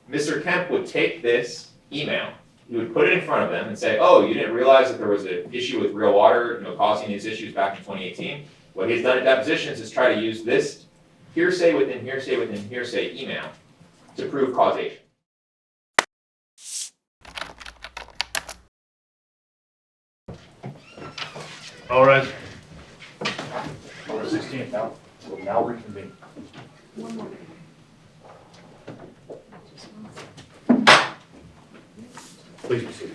Mr. Kemp would take this email, he would put it in front of them and say, oh, you didn't realize that there was an issue with real water, causing these issues back in 2018? What he's done at depositions is try to use this hearsay within hearsay within hearsay email to prove causation. All right. On the 16th now, we'll now reconvene. Please proceed.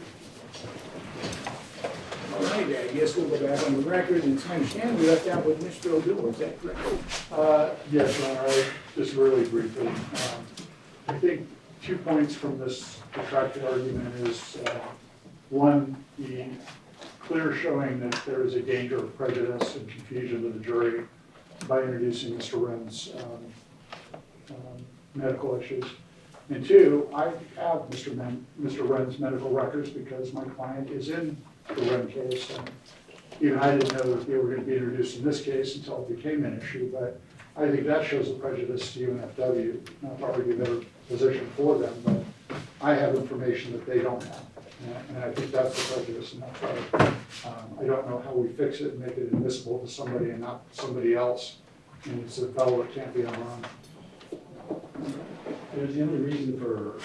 All right, I guess we'll go back on the record, and it's my understanding we left out with Mr. Odou, is that correct? Yes, Your Honor, just really briefly. I think 2 points from this protracted argument is, one, the clear showing that there is a danger of prejudice and confusion to the jury by introducing Mr. Wren's medical issues. And two, I have Mr. Wren's medical records because my client is in the Wren case. And even I didn't know that they were going to be introduced in this case until it became an issue, but I think that shows a prejudice to UNFW, not to argue their position for them, but I have information that they don't have. And I think that's the prejudice, and that's why I don't know how we fix it and make it admissible to somebody and not somebody else. And it's a fellow that can't be unarmed. There's the only reason for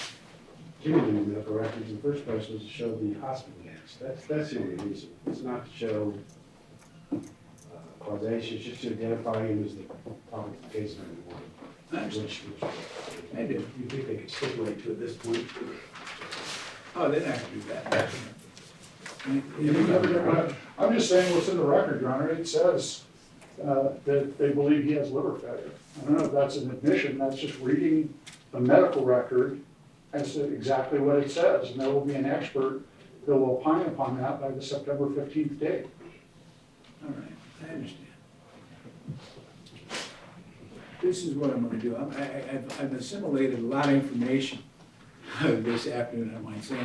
giving the medical records in the first place was to show the hospital names. That's the only reason. It's not to show causation, it's just to identify him as the topic of the case number one. Maybe. You think they could stipulate to at this point? Oh, they didn't have to do that. I'm just saying what's in the record, Your Honor. It says that they believe he has liver failure. I don't know if that's an admission. That's just reading the medical record as to exactly what it says. And there will be an expert that will opine upon that by the September 15th date. All right, I understand. This is what I'm going to do. I've assimilated a lot of information this afternoon, I might say,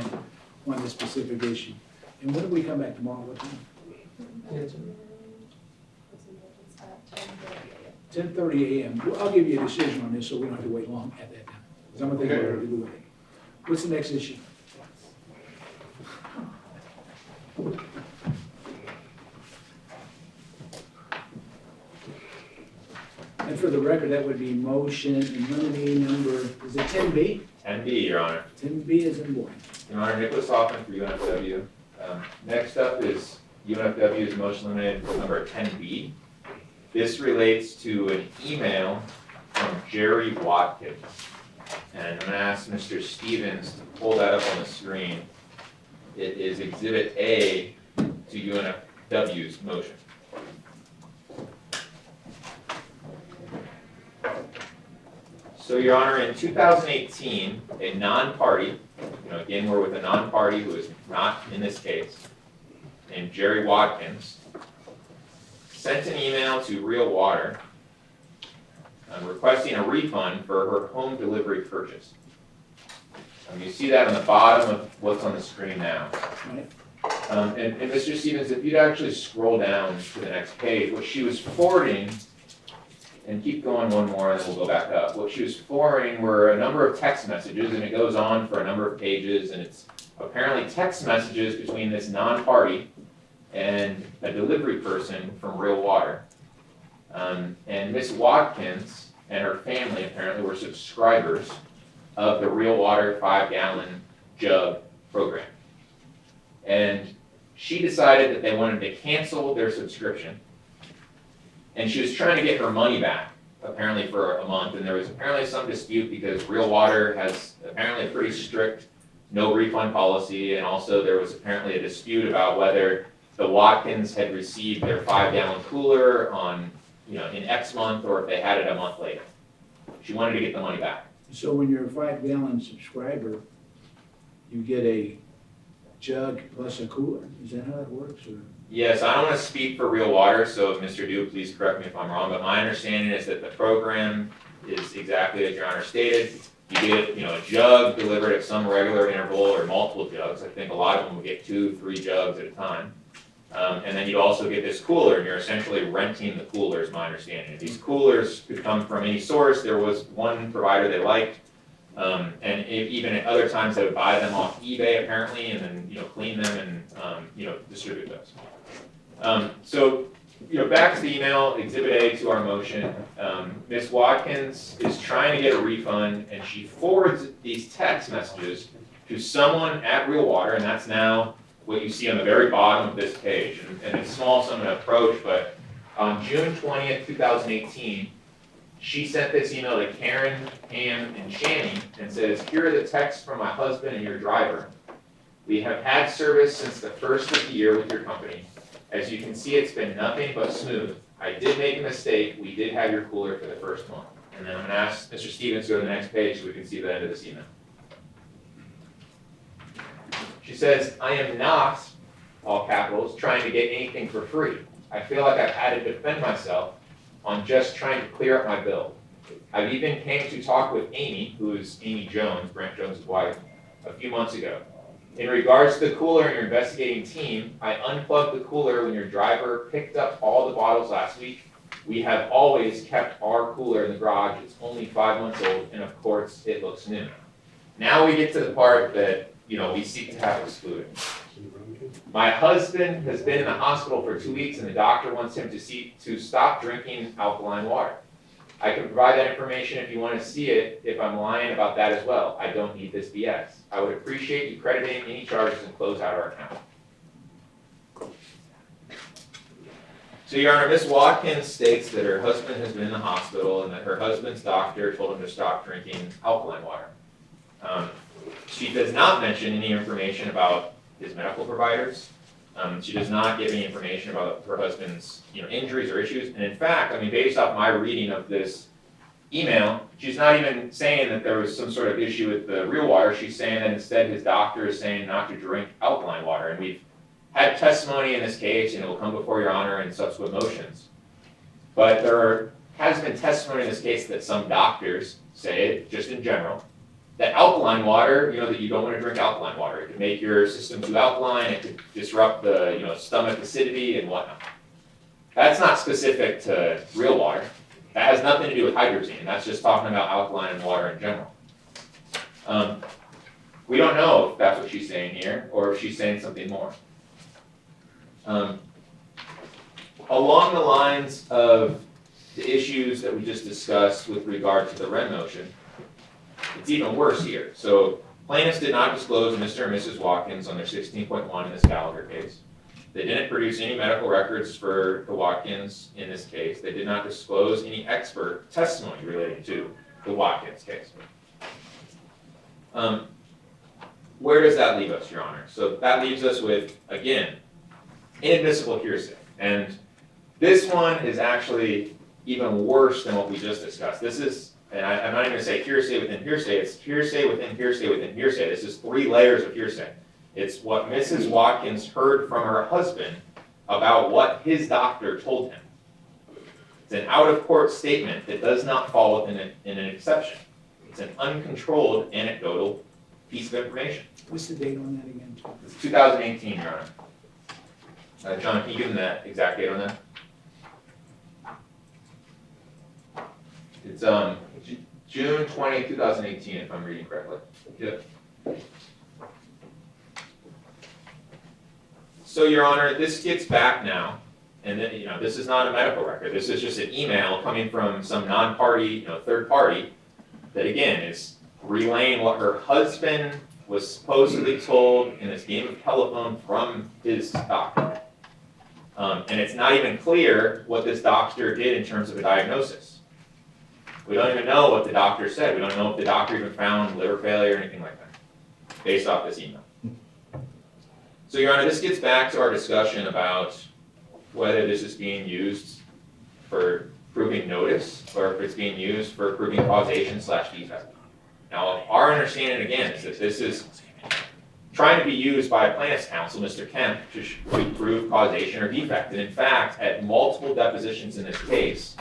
on this specific issue. And when do we come back tomorrow? What time? 10:30 a.m. Well, I'll give you a decision on this so we don't have to wait long at that time. Because I'm going to think about it. What's the next issue? And for the record, that would be motion and limine number, is it 10B? 10B, Your Honor. 10B is in boy. Your Honor, Nicholas Hoffman for UNFW. Next up is UNFW's motion limited number 10B. This relates to an email from Jerry Watkins. And I'm going to ask Mr. Stevens to pull that up on the screen. It is Exhibit A to UNFW's motion. So, Your Honor, in 2018, a non-party, again, we're with a non-party who is not in this case, named Jerry Watkins, sent an email to Real Water requesting a refund for her home delivery purchase. You see that on the bottom of what's on the screen now. And Mr. Stevens, if you'd actually scroll down to the next page, what she was forwarding, and keep going one more and then we'll go back up. What she was forwarding were a number of text messages, and it goes on for a number of pages, and it's apparently text messages between this non-party and a delivery person from Real Water. And Miss Watkins and her family apparently were subscribers of the Real Water 5-gallon jug program. And she decided that they wanted to cancel their subscription. And she was trying to get her money back, apparently for a month, and there was apparently some dispute because Real Water has apparently a pretty strict no refund policy, and also there was apparently a dispute about whether the Watkins had received their 5-gallon cooler on, in X month, or if they had it a month later. She wanted to get the money back. So when you're a 5-gallon subscriber, you get a jug plus a cooler. Is that how it works? Or? Yes, I don't want to speak for Real Water, so Mr. Dew, please correct me if I'm wrong, but my understanding is that the program is exactly as Your Honor stated. You get, a jug delivered at some regular interval or multiple jugs. I think a lot of them will get 2, 3 jugs at a time. And then you also get this cooler, and you're essentially renting the cooler, is my understanding. These coolers could come from any source. There was one provider they liked. And even at other times, they would buy them off eBay apparently, and then, clean them and, distribute those. So, back to the email, Exhibit A to our motion. Ms. Watkins is trying to get a refund, and she forwards these text messages to someone at Real Water, and that's now what you see on the very bottom of this page. And it's small, so I'm gonna approach, but on June 20th, 2018, she sent this email to Karen, Pam, and Shanny and says, here are the texts from my husband and your driver. We have had service since the first of the year with your company. As you can see, it's been nothing but smooth. I did make a mistake. We did have your cooler for the first month. And then I'm gonna ask Mr. Stevens to go to the next page so we can see the end of this email. She says, I am not, all capitals, trying to get anything for free. I feel like I've had to defend myself on just trying to clear up my bill. I've even came to talk with Amy, who is Amy Jones, Brent Jones' wife, a few months ago. In regards to the cooler and your investigating team, I unplugged the cooler when your driver picked up all the bottles last week. We have always kept our cooler in the garage. It's only 5 months old, and of course, it looks new. Now we get to the part that, we seek to have excluded. My husband has been in the hospital for 2 weeks, and the doctor wants him to stop drinking alkaline water. I can provide that information if you want to see it, if I'm lying about that as well. I don't need this BS. I would appreciate you crediting any charges and close out our account. So, Your Honor, Ms. Watkins states that her husband has been in the hospital and that her husband's doctor told him to stop drinking alkaline water. She does not mention any information about his medical providers. She does not give any information about her husband's injuries or issues. And in fact, based off my reading of this email, she's not even saying that there was some sort of issue with the Real Water. She's saying that instead his doctor is saying not to drink alkaline water. And we've had testimony in this case, and it will come before Your Honor in subsequent motions. But there has been testimony in this case that some doctors say, just in general, that alkaline water, that you don't want to drink alkaline water. It could make your system too alkaline, it could disrupt the, stomach acidity and whatnot. That's not specific to Real Water. That has nothing to do with hydrazine. That's just talking about alkaline water in general. We don't know if that's what she's saying here, or if she's saying something more. Along the lines of the issues that we just discussed with regard to the Wren motion, it's even worse here. So plaintiffs did not disclose Mr. and Mrs. Watkins on their 16.1 in this Gallagher case. They didn't produce any medical records for the Watkins in this case. They did not disclose any expert testimony relating to the Watkins case. Where does that leave us, Your Honor? So that leaves us with, again, inadmissible hearsay. And this one is actually even worse than what we just discussed. This is, and I'm not even going to say hearsay within hearsay, it's hearsay within hearsay within hearsay. This is 3 layers of hearsay. It's what Mrs. Watkins heard from her husband about what his doctor told him. It's an out-of-court statement that does not fall within an exception. It's an uncontrolled anecdotal piece of information. What's the date on that again? It's 2018, Your Honor. John, can you give him that exact date on that? It's June 20, 2018, if I'm reading correctly. Yep. So, Your Honor, this gets back now, and then, this is not a medical record. This is just an email coming from some non-party, third party, that again is relaying what her husband was supposedly told in this game of telephone from his doctor. And it's not even clear what this doctor did in terms of a diagnosis. We don't even know what the doctor said. We don't know if the doctor even found liver failure or anything like that, based off this email. So, Your Honor, this gets back to our discussion about whether this is being used for proving notice or if it's being used for proving causation/defect. Now, our understanding, again, is that this is trying to be used by a plaintiff's counsel, Mr. Kemp, to prove causation or defect. And in fact, at multiple depositions in this case,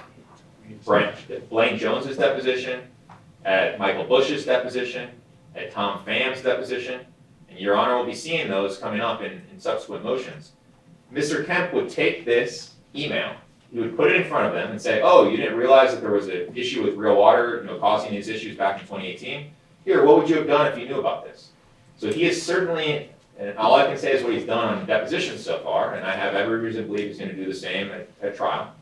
Blaine Jones's deposition, at Michael Bush's deposition, at Tom Pham's deposition, and Your Honor will be seeing those coming up in subsequent motions. Mr. Kemp would take this email, he would put it in front of them and say, oh, you didn't realize that there was an issue with Real Water causing these issues back in 2018? here, what would you have done if you knew about this? So he is certainly, and all I can say is what he's done on depositions so far, and I have every reason to believe he's gonna do the same at trial.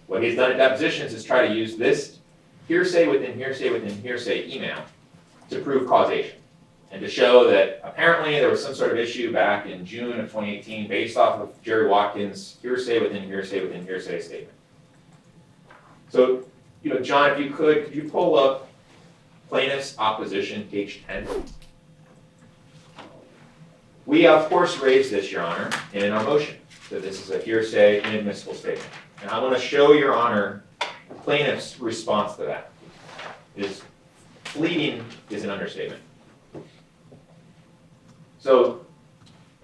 What he's done at depositions is try to use this hearsay within hearsay within hearsay email to prove causation, and to show that apparently there was some sort of issue back in June of 2018 based off of Jerry Watkins' hearsay within hearsay within hearsay statement. So, John, if you could you pull up plaintiff's opposition, page 10? We, of course, raised this, Your Honor, in our motion, that this is a hearsay inadmissible statement. And I want to show Your Honor plaintiff's response to that. Is fleeting is an understatement. So,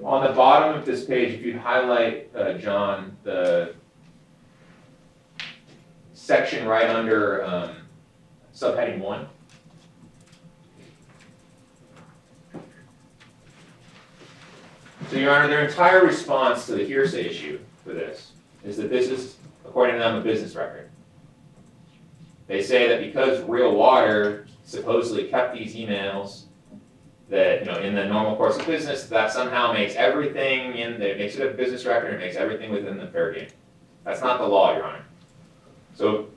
on the bottom of this page, if you highlight, John, the section right under subheading 1. So, Your Honor, their entire response to the hearsay issue for this is that this is, according to them, a business record. They say that because Real Water supposedly kept these emails, that in the normal course of business, that somehow makes everything it makes it a business record, it makes everything within the fair game. That's not the law, Your Honor. So,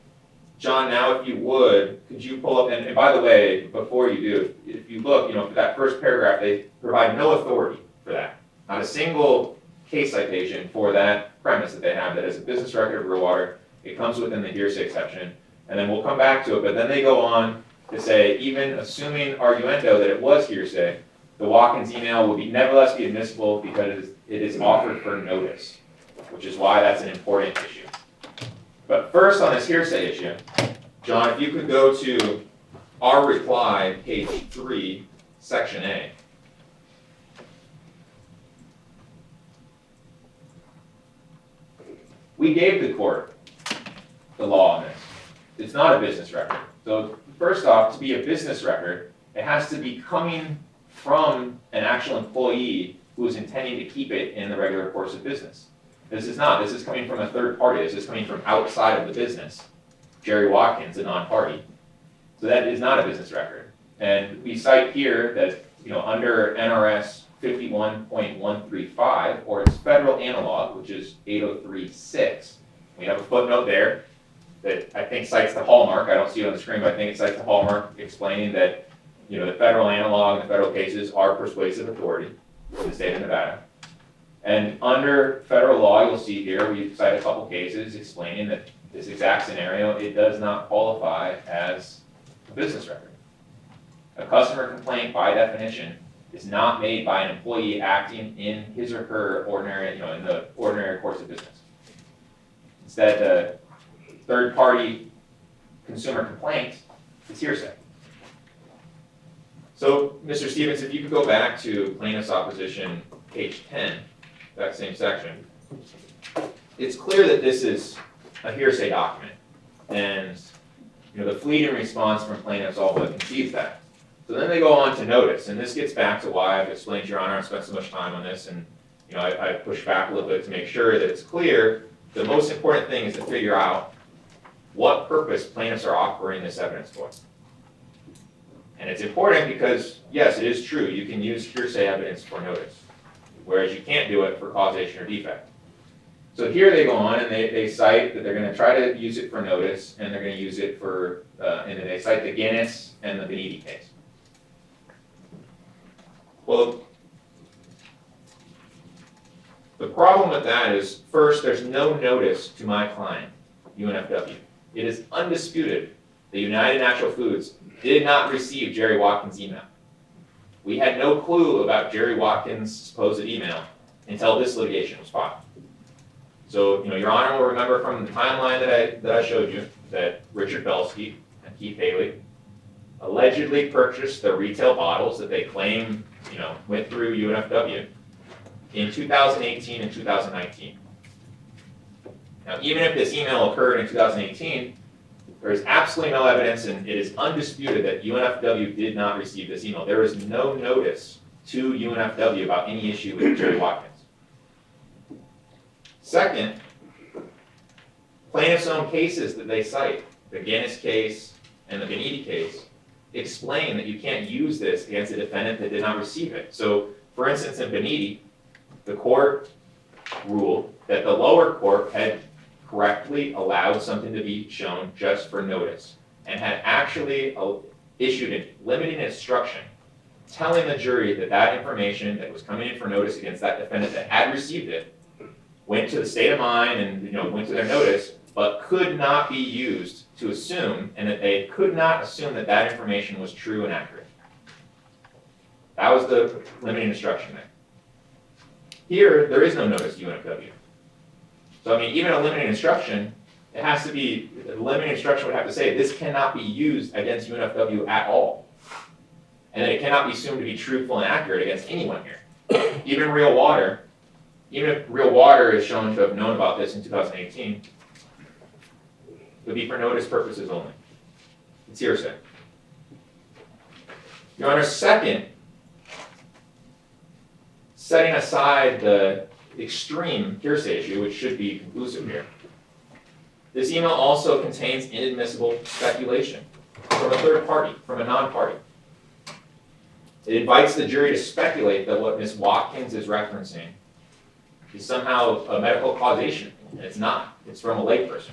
John, now if you would, could you pull up, and by the way, before you do, if you look, for that first paragraph, they provide no authority for that. Not a single case citation for that premise that they have, that as a business record of Real Water, it comes within the hearsay exception, and then we'll come back to it, but then they go on to say, even assuming arguendo that it was hearsay, the Watkins email will nevertheless be admissible because it is offered for notice, which is why that's an important issue. But first on this hearsay issue, John, if you could go to our reply, page 3, section A. We gave the court the law on this. It's not a business record. So first off, to be a business record, it has to be coming from an actual employee who is intending to keep it in the regular course of business. This is not. This is coming from a third party. This is coming from outside of the business. Jerry Watkins, a non-party. So that is not a business record. And we cite here that, under NRS 51.135, or its federal analog, which is 803.6, we have a footnote there that I think cites the hallmark. I don't see it on the screen, but I think it cites the hallmark explaining that, the federal analog and the federal cases are persuasive authority in the state of Nevada. And under federal law, you'll see here, we cite a couple cases explaining that this exact scenario, it does not qualify as a business record. A customer complaint, by definition, is not made by an employee acting in his or her ordinary, in the ordinary course of business. Instead, the third-party consumer complaint is hearsay. So, Mr. Stevens, if you could go back to plaintiff's opposition, page 10, that same section. It's clear that this is a hearsay document, and the fleeting response from plaintiffs all but concedes that. So then they go on to notice, and this gets back to why I've explained to Your Honor, I've spent so much time on this, and I pushed back a little bit to make sure that it's clear. The most important thing is to figure out what purpose plaintiffs are offering this evidence for. And it's important because, yes, it is true, you can use hearsay evidence for notice, whereas you can't do it for causation or defect. So here they go on and they cite that they're going to try to use it for notice, and they're going to use it for, and then they cite the Guinness and the Beniti case. Well, the problem with that is, first, there's no notice to my client, UNFW. It is undisputed that United Natural Foods did not receive Jerry Watkins' email. We had no clue about Jerry Watkins' supposed email until this litigation was filed. So, Your Honor will remember from the timeline that I showed you that Richard Belsky and Keith Haley allegedly purchased the retail bottles that they claim, went through UNFW in 2018 and 2019. Now, even if this email occurred in 2018, there is absolutely no evidence, and it is undisputed that UNFW did not receive this email. There is no notice to UNFW about any issue with Jerry Watkins. Second, plaintiffs' own cases that they cite, the Guinness case and the Beniti case, explain that you can't use this against a defendant that did not receive it. So, for instance, in Beniti, the court ruled that the lower court had correctly allowed something to be shown just for notice, and had actually issued a limiting instruction telling the jury that that information that was coming in for notice against that defendant that had received it went to the state of mind and went to their notice, but could not be used to assume, and that they could not assume that that information was true and accurate. That was the limiting instruction there. Here, there is no notice to UNFW. So I mean, even a limiting instruction, it has to be, the limiting instruction would have to say, this cannot be used against UNFW at all. And that it cannot be assumed to be truthful and accurate against anyone here. Even Real Water, even if Real Water is shown to have known about this in 2018, it would be for notice purposes only. It's hearsay. Your Honor, second, setting aside the extreme hearsay issue, which should be conclusive here, this email also contains inadmissible speculation from a third party, from a non-party. It invites the jury to speculate that what Ms. Watkins is referencing is somehow a medical causation, and it's not. It's from a layperson.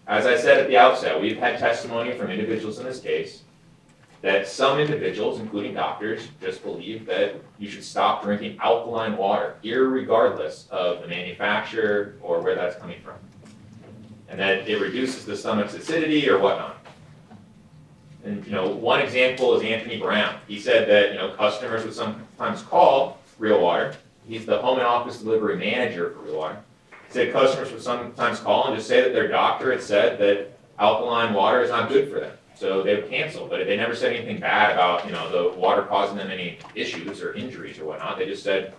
As I said at the outset, we've had testimony from individuals in this case that some individuals, including doctors, just believe that you should stop drinking alkaline water, irregardless of the manufacturer or where that's coming from, and that it reduces the stomach's acidity or whatnot. And one example is Anthony Brown. He said that customers would sometimes call Real Water. He's the home and office delivery manager for Real Water. He said customers would sometimes call and just say that their doctor had said that alkaline water is not good for them. So they would cancel, but they never said anything bad about the water causing them any issues or injuries or whatnot. They just said,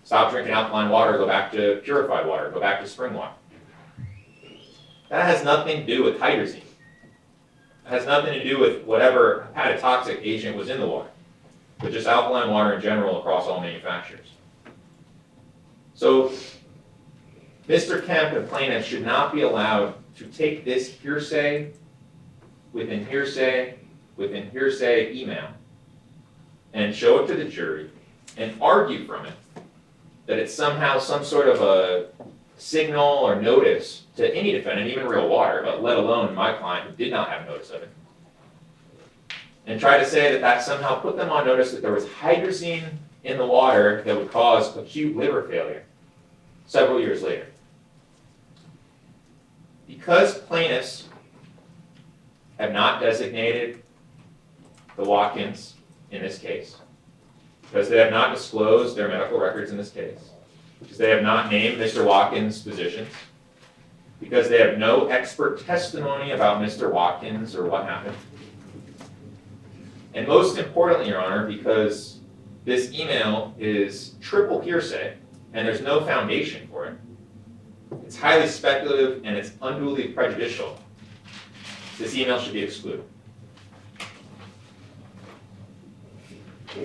stop drinking alkaline water, go back to purified water, go back to spring water. That has nothing to do with hydrazine. It has nothing to do with whatever hepatotoxic agent was in the water, but just alkaline water in general across all manufacturers. So Mr. Kemp and plaintiffs should not be allowed to take this hearsay within hearsay within hearsay email and show it to the jury and argue from it that it's somehow some sort of a signal or notice to any defendant, even Real Water, but let alone my client who did not have notice of it. And try to say that that somehow put them on notice that there was hydrazine in the water that would cause acute liver failure several years later. Because plaintiffs have not designated the Watkins in this case, because they have not disclosed their medical records in this case, because they have not named Mr. Watkins' physicians, because they have no expert testimony about Mr. Watkins or what happened. And most importantly, Your Honor, because this email is triple hearsay and there's no foundation for it, it's highly speculative and it's unduly prejudicial, this email should be excluded.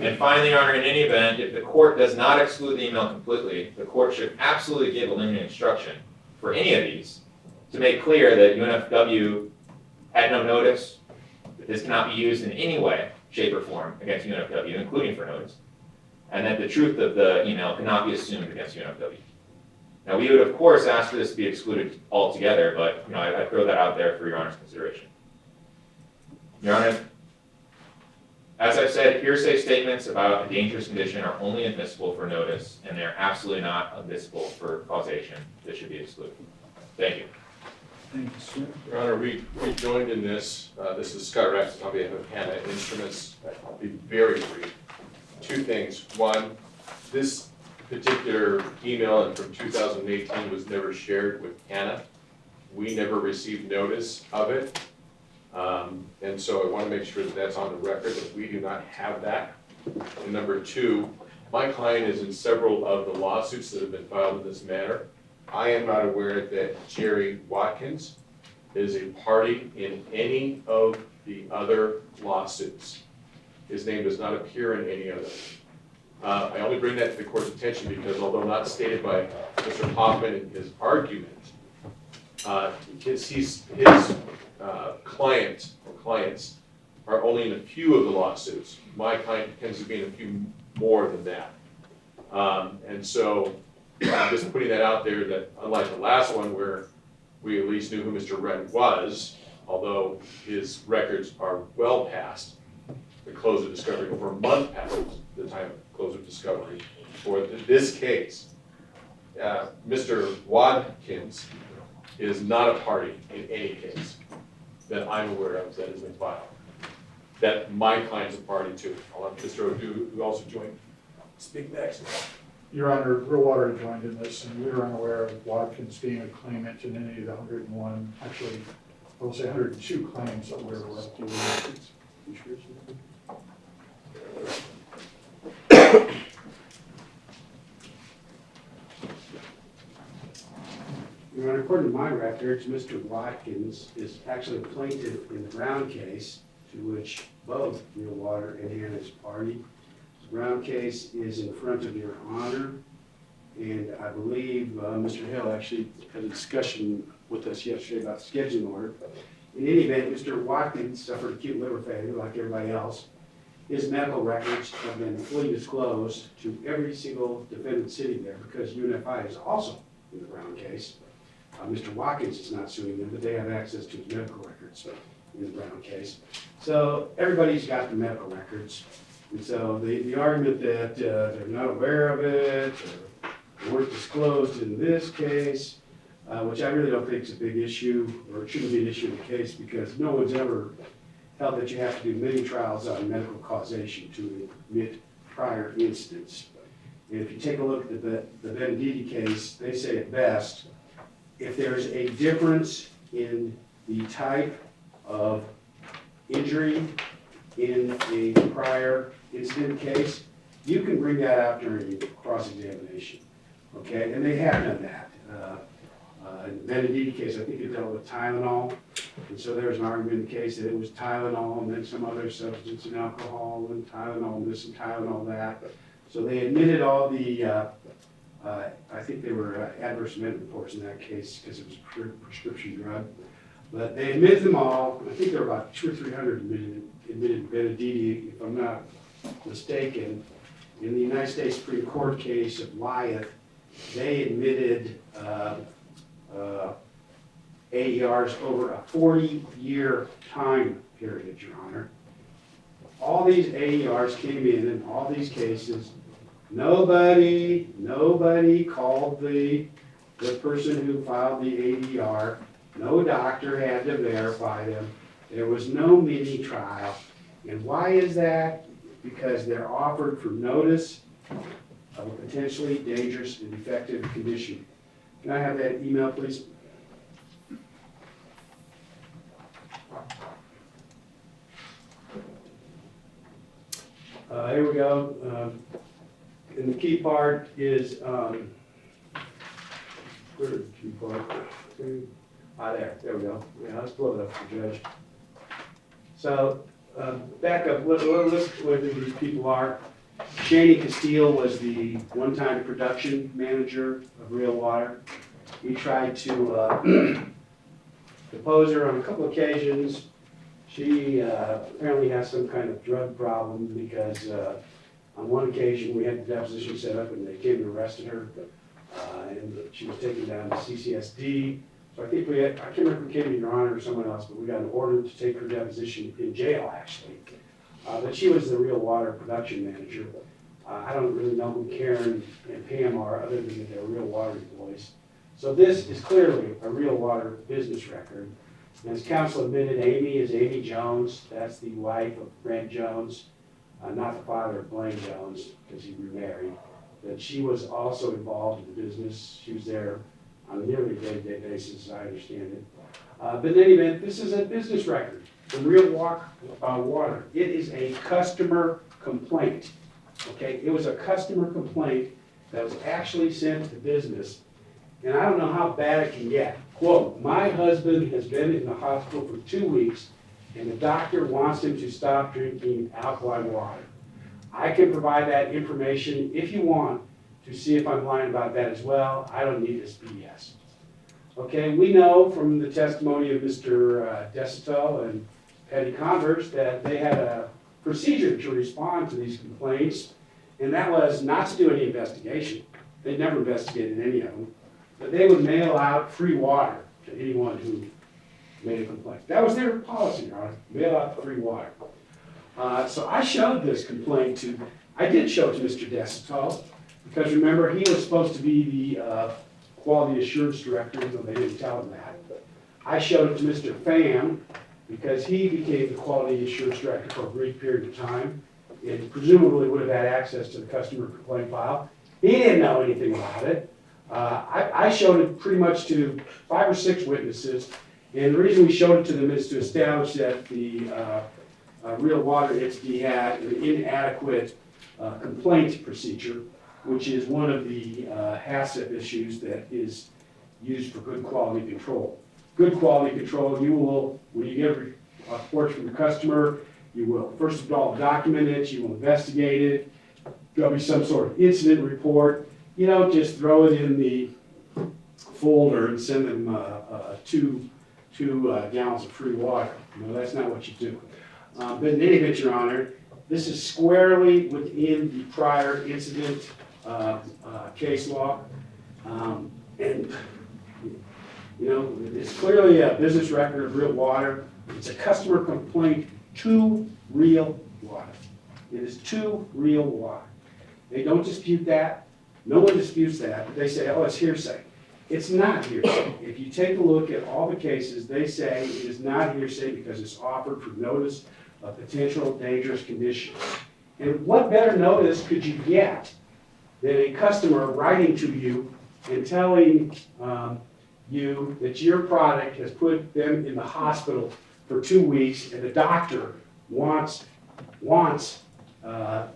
And finally, Your Honor, in any event, if the court does not exclude the email completely, the court should absolutely give a limiting instruction for any of these to make clear that UNFW had no notice, that this cannot be used in any way, shape, or form against UNFW, including for notice, and that the truth of the email cannot be assumed against UNFW. Now, we would, of course, ask for this to be excluded altogether, but I throw that out there for Your Honor's consideration. Your Honor, as I've said, hearsay statements about a dangerous condition are only admissible for notice, and they're absolutely not admissible for causation. This should be excluded. Thank you. Thank you, sir. Your Honor, we joined in this. This is Scott Rasmussen on behalf of Hanna Instruments. I'll be very brief. Two things. One, this particular email from 2018 was never shared with Hanna. We never received notice of it. And so I want to make sure that that's on the record, that we do not have that. And number two, my client is in several of the lawsuits that have been filed in this matter. I am not aware that Jerry Watkins is a party in any of the other lawsuits. His name does not appear in any of them. I only bring that to the court's attention because although not stated by Mr. Hoffman in his argument, his clients are only in a few of the lawsuits. My client tends to be in a few more than that. And so I'm just putting that out there that unlike the last one where we at least knew who Mr. Wren was, although his records are well past the close of discovery, over a month past the time of close of discovery. For this case, Mr. Watkins is not a party in any case that I'm aware of that has been filed, that my client's a party to. I'll let Mr. Odou, who also joined, speak next. Your Honor, Real Water joined in this, and we were unaware of Watkins being a claimant in any of the 101, actually, I will say 102 claims that we were aware of. Your Honor, according to my records, Mr. Watkins is actually a plaintiff in the Brown case, to which both Real Water and Hanna is party. The Brown case is in front of your Honor, and I believe Mr. Hill actually had a discussion with us yesterday about the scheduling order. In any event, Mr. Watkins suffered acute liver failure like everybody else. His medical records have been fully disclosed to every single defendant sitting there because UNFI is also in the Brown case. Mr. Watkins is not suing them, but they have access to his medical records in the Brown case. So everybody's got the medical records. And so the argument that they're not aware of it or they weren't disclosed in this case, which I really don't think is a big issue, or it shouldn't be an issue in the case because no one's ever held that you have to do many trials on medical causation to admit prior incidents. And if you take a look at the Benedetti case, they say it best, if there's a difference in the type of injury in a prior incident case, you can bring that out during cross-examination, okay? And they have done that. In the Benedetti case, I think it dealt with Tylenol, and so there was an argument in the case that it was Tylenol and then some other substance and alcohol and Tylenol this and Tylenol that. So they admitted all the, I think they were adverse event reports in that case because it was a prescription drug. But they admitted them all. I think there were about 200 or 300 admitted Benedetti, if I'm not mistaken. In the United States Supreme Court case of Wyeth, they admitted AERs over a 40-year time period, Your Honor. All these AERs came in all these cases. Nobody called the person who filed the AER. No doctor had to verify them. There was no mini trial. And why is that? Because they're offered for notice of a potentially dangerous and defective condition. Can I have that email, please? Here we go. And the key part is, where's the key part? There we go. Yeah, let's blow it up for Judge. So, back up, let's what these people are. Shani Castile was the one-time production manager of Real Water. He tried to depose her on a couple occasions. She apparently has some kind of drug problem because on one occasion we had the deposition set up and they came and arrested her and she was taken down to CCSD. So I think I can't remember if it came to Your Honor or someone else, but we got an order to take her deposition in jail actually. But she was the Real Water production manager. I don't really know who Karen and Pam are other than that they're Real Water employees. So this is clearly a Real Water business record. And as counsel admitted, Amy is Amy Jones. That's the wife of Brent Jones, not the father of Blaine Jones because he remarried. But she was also involved in the business. She was there on a nearly day-to-day basis, as I understand it. But in any event, this is a business record from Real Water. It is a customer complaint. Okay, it was a customer complaint that was actually sent to business. And I don't know how bad it can get. Quote, my husband has been in the hospital for 2 weeks and the doctor wants him to stop drinking alkaline water. I can provide that information if you want to see if I'm lying about that as well. I don't need this BS. Okay, we know from the testimony of Mr. Desital and petty converse, that they had a procedure to respond to these complaints, and that was not to do any investigation. They'd never investigated any of them, but they would mail out free water to anyone who made a complaint. That was their policy, Your Honor, mail out free water. So I showed this complaint I did show it to Mr. Desitol, because remember, he was supposed to be the quality assurance director, even though they didn't tell him that. I showed it to Mr. Pham, because he became the quality assurance director for a brief period of time, and presumably would have had access to the customer complaint file. He didn't know anything about it. I showed it pretty much to 5 or 6 witnesses, and the reason we showed it to them is to establish that the Real Water entity had an inadequate complaint procedure, which is one of the HACCP issues that is used for good quality control. Good quality control, you will, when you get reports from the customer, you will first of all document it, you will investigate it, there'll be some sort of incident report. You don't just throw it in the folder and send them two gallons of free water. No, that's not what you do. But in any event, Your Honor, this is squarely within the prior incident case law. And, you know, it's clearly a business record of Real Water. It's a customer complaint to Real Water. It is to Real Water. They don't dispute that. No one disputes that. But they say, oh, it's hearsay. It's not hearsay. If you take a look at all the cases, they say it is not hearsay because it's offered for notice of potential dangerous conditions. And what better notice could you get than a customer writing to you and telling you that your product has put them in the hospital for 2 weeks and the doctor wants the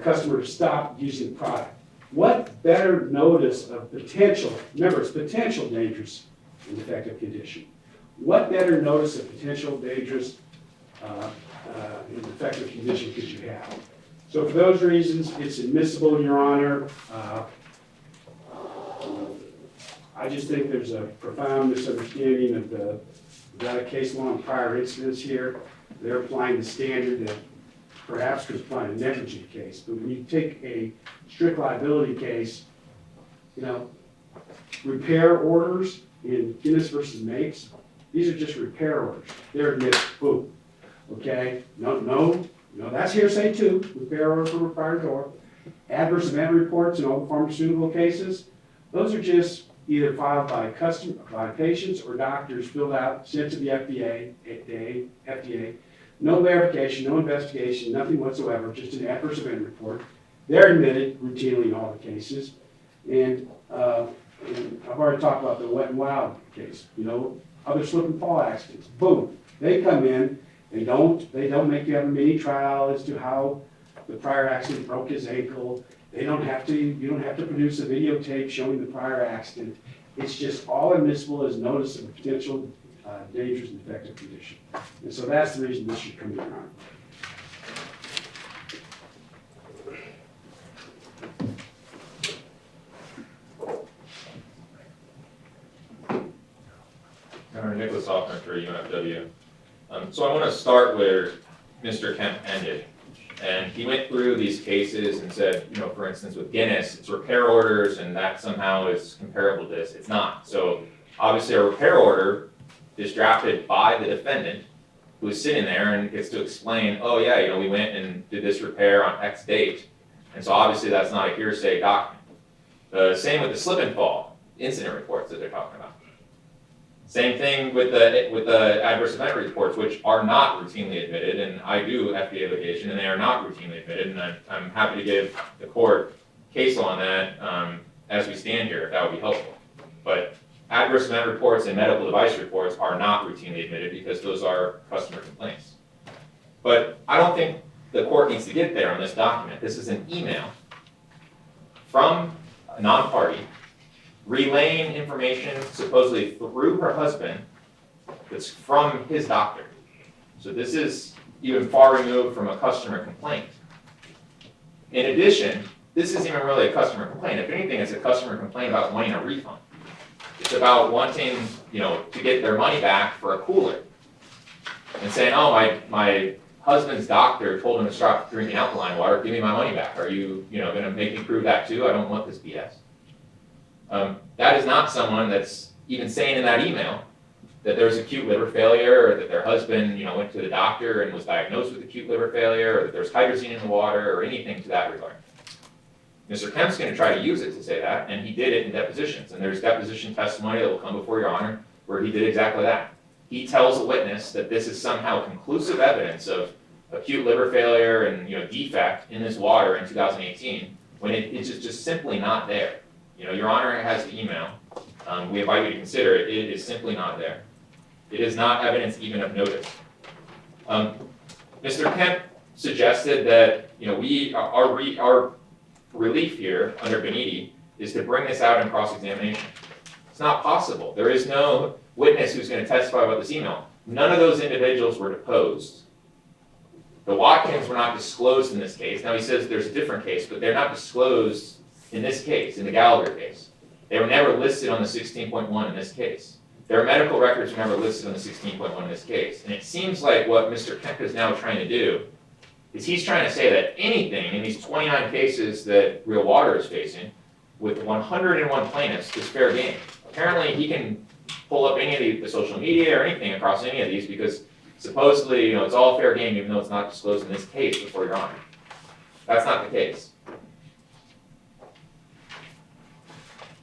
customer to stop using the product? What better notice of potential, remember it's potential dangerous and defective condition. What better notice of potential dangerous and defective condition could you have? So for those reasons, it's admissible, Your Honor. I just think there's a profound misunderstanding of the case law and prior incidents here. They're applying the standard that perhaps could apply a negligent case. But when you take a strict liability case, you know, repair orders in Guinness versus Mapes, these are just repair orders. They're admitted, boom. Okay? No, that's hearsay too. Repair order for repair door. Adverse event reports in all the pharmaceutical cases, those are just either filed by patients or doctors, filled out, sent to the FDA. No verification, no investigation, nothing whatsoever, just an adverse event report. They're admitted routinely in all the cases. And I've already talked about the wet and wild case, you know, other slip and fall accidents. Boom, they come in, they don't make you have a mini trial as to how the prior accident broke his ankle. You don't have to produce a videotape showing the prior accident. It's just all admissible as notice of a potential dangerous and defective condition. And so that's the reason this should come to Your Governor Nicholas Hoffman for UNFW. So I want to start where Mr. Kemp ended. And he went through these cases and said, you know, for instance, with Guinness, it's repair orders and that somehow is comparable to this. It's not. So obviously a repair order is drafted by the defendant who is sitting there and gets to explain, oh yeah, you know, we went and did this repair on X date. And so obviously that's not a hearsay document. The same with the slip and fall incident reports that they're talking about. Same thing with the adverse event reports, which are not routinely admitted, and I do FDA litigation, and they are not routinely admitted, and I'm happy to give the court case law on that as we stand here, if that would be helpful. But adverse event reports and medical device reports are not routinely admitted because those are customer complaints. But I don't think the court needs to get there on this document. This is an email from a non-party relaying information supposedly through her husband that's from his doctor. So this is even far removed from a customer complaint. In addition, this isn't even really a customer complaint. If anything, it's a customer complaint about wanting a refund. It's about wanting, you know, to get their money back for a cooler. and saying, oh, my husband's doctor told him to stop drinking alkaline water, give me my money back. Are you gonna make me prove that too? I don't want this BS. That is not someone that's even saying in that email that there's acute liver failure, or that their husband, went to the doctor and was diagnosed with acute liver failure, or that there's hydrazine in the water, or anything to that regard. Mr. Kemp's gonna try to use it to say that, and he did it in depositions, and there's deposition testimony that will come before your honor where he did exactly that. He tells a witness that this is somehow conclusive evidence of acute liver failure and defect in this water in 2018, when it's just simply not there. Your honor has the email. We invite you to consider it. It is simply not there. It is not evidence even of notice. Mr. Kemp suggested that our relief here under Beniti is to bring this out in cross-examination. It's not possible. There is no witness who's going to testify about this email. None of those individuals were deposed. The Watkins were not disclosed in this case. Now he says there's a different case, but they're not disclosed in this case, in the Gallagher case. They were never listed on the 16.1 in this case. Their medical records were never listed on the 16.1 in this case. And it seems like what Mr. Kemp is now trying to do is he's trying to say that anything in these 29 cases that Real Water is facing, with 101 plaintiffs, is fair game. Apparently he can pull up any of the social media or anything across any of these because supposedly, it's all fair game even though it's not disclosed in this case before your honor. That's not the case.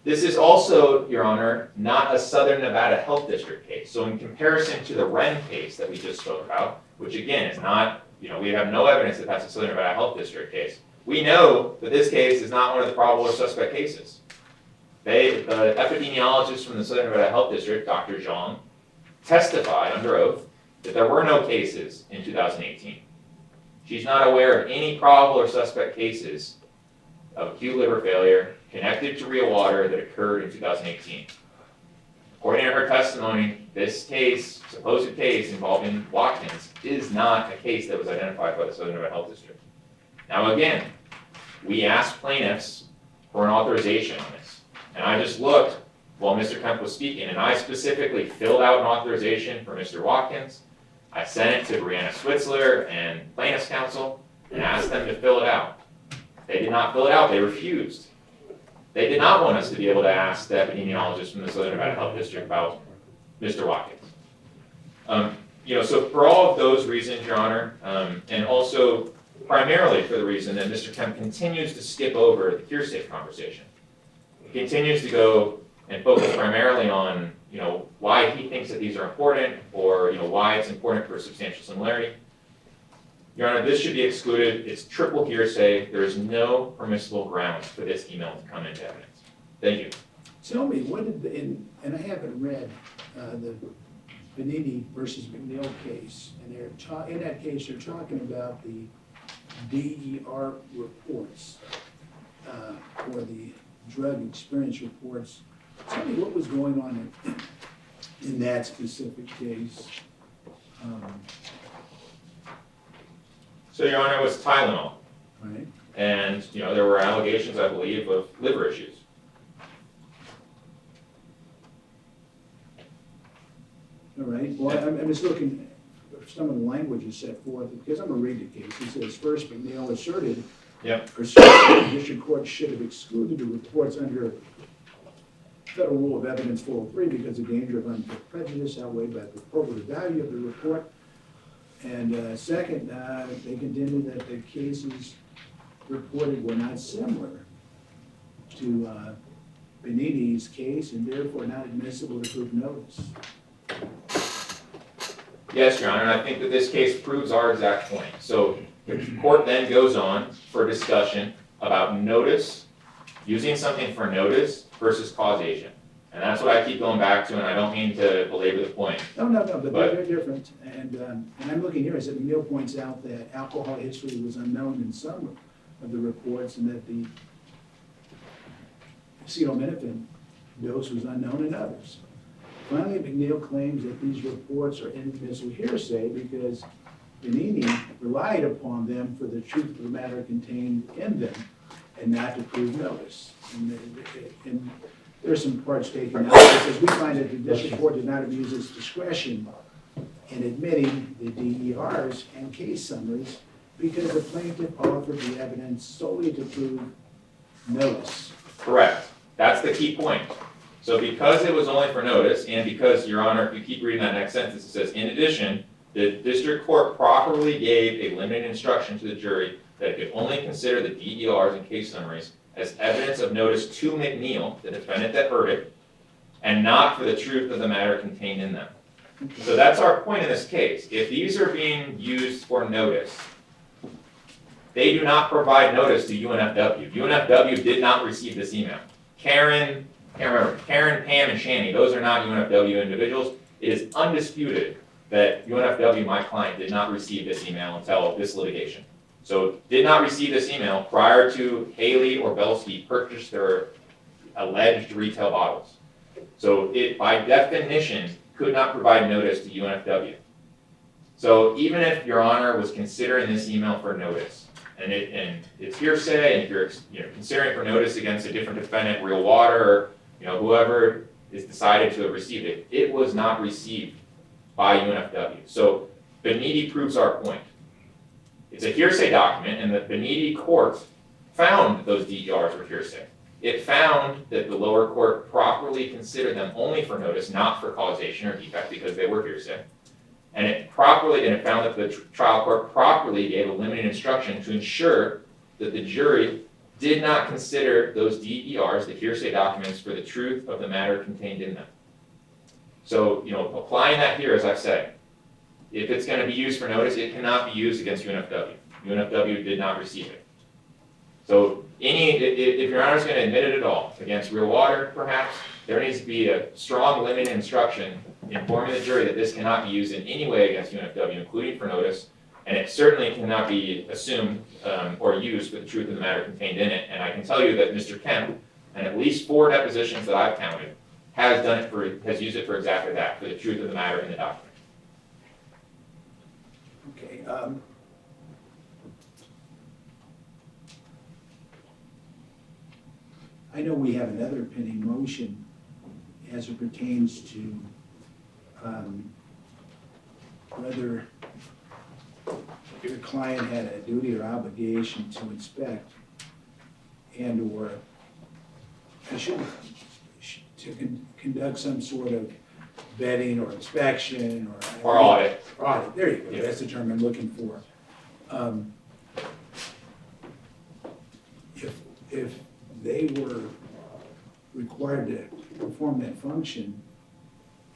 This is also, your honor, not a Southern Nevada Health District case. So in comparison to the Wren case that we just spoke about, which again is not, we have no evidence that that's a Southern Nevada Health District case. We know that this case is not one of the probable or suspect cases. The epidemiologist from the Southern Nevada Health District, Dr. Zhang, testified under oath that there were no cases in 2018. She's not aware of any probable or suspect cases of acute liver failure connected to Real Water that occurred in 2018. According to her testimony, this case, supposed case involving Watkins, is not a case that was identified by the Southern Nevada Health District. Now again, we asked plaintiffs for an authorization on this. And I just looked while Mr. Kemp was speaking, and I specifically filled out an authorization for Mr. Watkins. I sent it to Brianna Switzler and plaintiffs' counsel and asked them to fill it out. They did not fill it out, they refused. They did not want us to be able to ask the epidemiologist from the Southern Nevada Health District about Mr. Watkins. So for all of those reasons, Your Honor, and also primarily for the reason that Mr. Kemp continues to skip over the hearsay conversation. He continues to go and focus primarily on, why he thinks that these are important, or, why it's important for substantial similarity. Your Honor, this should be excluded. It's triple hearsay. There is no permissible grounds for this email to come into evidence. Thank you. Tell me, what did, and I haven't read the Beniti versus McNeil case, and in that case, they're talking about the DER reports, or the drug experience reports. Tell me what was going on in that specific case. So, Your Honor, it was Tylenol. Right? And, there were allegations, I believe, of liver issues. All right, well, I'm just looking, some of the language is set forth, because I'm gonna read the case. It says, first, McNeil asserted, Yep. or the district court should have excluded the reports under Federal Rule of Evidence 403 because the danger of unfair prejudice outweighed by the probative value of the report. And second, they contended that the cases reported were not similar to Beniti's case and therefore not admissible to prove notice. Yes, Your Honor, and I think that this case proves our exact point. So the court then goes on for a discussion about notice, using something for notice versus causation. And that's what I keep going back to, and I don't mean to belabor the point. No, but they're different. And I'm looking here, as McNeil points out that alcohol history was unknown in some of the reports and that the acetaminophen dose was unknown in others. Finally, McNeil claims that these reports are inadmissible hearsay because Beniti relied upon them for the truth of the matter contained in them and not to prove notice. And there's some parts taken out. It says, we find that the district court did not abuse its discretion in admitting the DERs and case summaries because the plaintiff offered the evidence solely to prove notice. Correct. That's the key point. So because it was only for notice, and because, Your Honor, if you keep reading that next sentence, it says, in addition, the district court properly gave a limited instruction to the jury that it could only consider the DERs and case summaries as evidence of notice to McNeil, the defendant that heard it, and not for the truth of the matter contained in them. So that's our point in this case. If these are being used for notice, they do not provide notice to UNFW. UNFW did not receive this email. Karen, Pam, and Shani, those are not UNFW individuals. It is undisputed that UNFW, my client, did not receive this email until this litigation. So did not receive this email prior to Haley or Belsky purchased their alleged retail bottles. So it, by definition, could not provide notice to UNFW. So even if Your Honor was considering this email for notice, and it's hearsay, and if you're considering for notice against a different defendant, Real Water, or whoever is decided to have received it, it was not received by UNFW. So Beniti proves our point. It's a hearsay document, and the Beniti court found that those DERs were hearsay. It found that the lower court properly considered them only for notice, not for causation or defect, because they were hearsay. And it found that the trial court properly gave a limited instruction to ensure that the jury did not consider those DERs, the hearsay documents, for the truth of the matter contained in them. So, applying that here, as I've said, if it's going to be used for notice, it cannot be used against UNFW. UNFW did not receive it. So, if Your Honor is going to admit it at all, against Real Water, perhaps, there needs to be a strong limited instruction informing the jury that this cannot be used in any way against UNFW, including for notice, and it certainly cannot be assumed or used for the truth of the matter contained in it. And I can tell you that Mr. Kemp, and at least 4 depositions that I've counted, has used it for exactly that, for the truth of the matter in the document. Okay, I know we have another pending motion as it pertains to whether your client had a duty or obligation to inspect and/or conduct some sort of vetting or inspection Or audit. Audit, there you go, Yeah. that's the term I'm looking for. If they were required to perform that function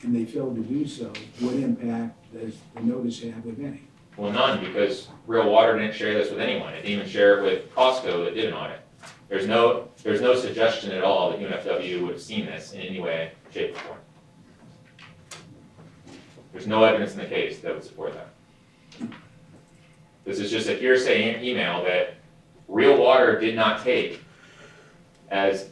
and they failed to do so, what impact does the notice have, if any? Well, none, because Real Water didn't share this with anyone. It didn't even share it with Costco that did an audit. There's no suggestion at all that UNFW would have seen this in any way, shape, or form. There's no evidence in the case that would support that. This is just a hearsay email that Real Water did not take as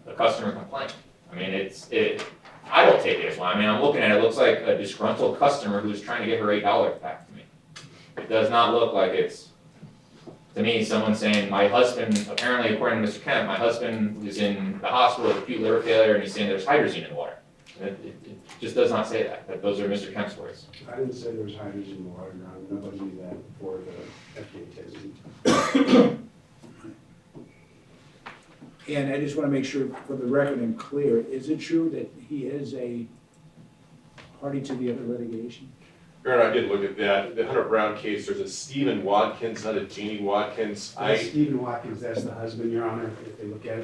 a customer complaint. I mean, I don't take it as one. I mean, I'm looking at it, it looks like a disgruntled customer who's trying to get her $8 back to me. It does not look like it's, to me, someone saying, my husband, apparently according to Mr. Kemp, my husband is in the hospital with acute liver failure and he's saying there's hydrogen in the water. It just does not say that those are Mr. Kemp's words. I didn't say there was hydrogen in the water, no, nobody knew that before the FDA testing. And I just want to make sure, for the record and clear, is it true that he is a party to the other litigation? Aaron, I did look at that. The Hunter Brown case, there's a Stephen Watkins, not a Jeannie Watkins. Stephen Watkins, that's the husband, Your Honor, if they look at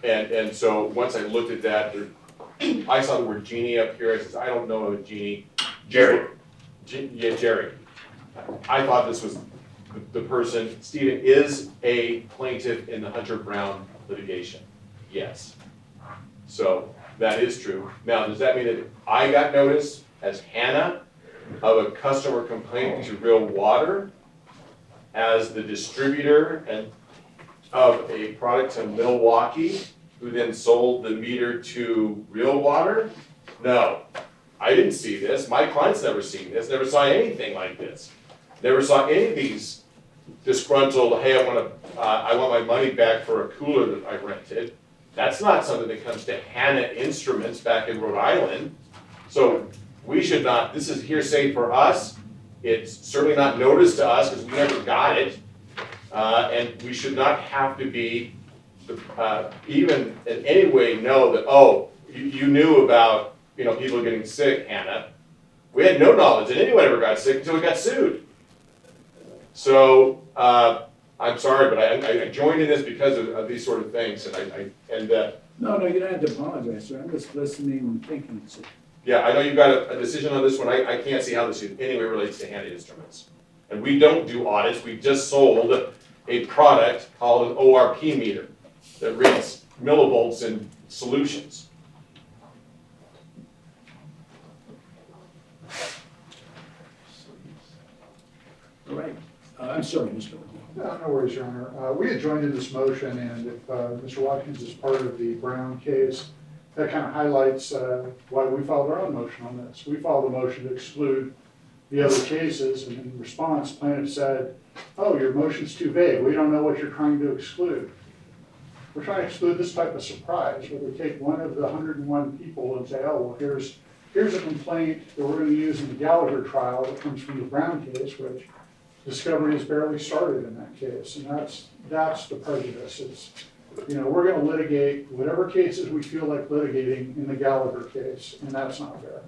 it. And so once I looked at that, I saw the word Jeannie up here. I says, I don't know a Jeannie. Jerry. Yeah, Jerry. I thought this was the person. Stephen is a plaintiff in the Hunter Brown litigation. Yes. So that is true. Now, does that mean that I got notice as Hanna of a customer complaint to Real Water as the distributor and of a product to Milwaukee, who then sold the meter to Real Water? No, I didn't see this. My client's never seen this, never saw anything like this. Never saw any of these disgruntled, hey, I want my money back for a cooler that I rented. That's not something that comes to Hanna Instruments back in Rhode Island. So we should not, this is hearsay for us. It's certainly not noticed to us because we never got it. And we should not have to be, even in any way know that, oh, you knew about, people getting sick, Hanna. We had no knowledge that anyone ever got sick until we got sued. So, I'm sorry, but I joined in this because of these sort of things, and No, you don't have to apologize, sir. I'm just listening and thinking. So, yeah, I know you've got a decision on this one. I can't see how this in any way relates to Hanna Instruments. And we don't do audits. We just sold a product called an ORP meter that reads millivolts in solutions. all right. I'm sorry, Mr. Odou. No worries, Your Honor. We had joined in this motion, and if Mr. Watkins is part of the Brown case, that kind of highlights why we filed our own motion on this. We filed a motion to exclude the other cases, and in response, plaintiff said, oh, your motion's too vague. We don't know what you're trying to exclude. We're trying to exclude this type of surprise, where we take one of the 101 people and say, oh, well, here's a complaint that we're going to use in the Gallagher trial that comes from the Brown case, which discovery has barely started in that case, and that's the prejudice. It's, we're going to litigate whatever cases we feel like litigating in the Gallagher case, and that's not fair.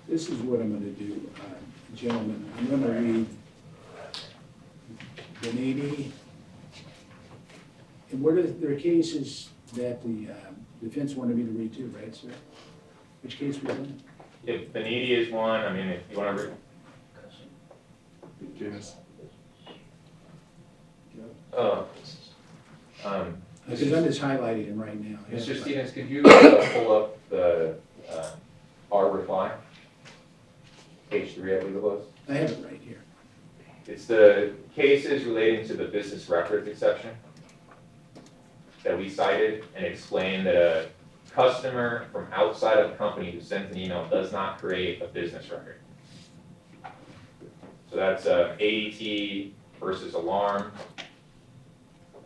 This is what I'm going to do, gentlemen. I'm going to read Beniti. And there are cases that the defense wanted me to read too, right, sir? Which case was that? If Beniti is one, I mean, if you want to read. Yes. Oh. Because I'm just highlighting him right now. Mr. Stevens, could you pull up the our reply? Page 3, I believe it was. I have it right here. It's the cases relating to the business records exception that we cited and explained that a customer from outside of the company who sends an email does not create a business record. So that's ADT versus Alarm,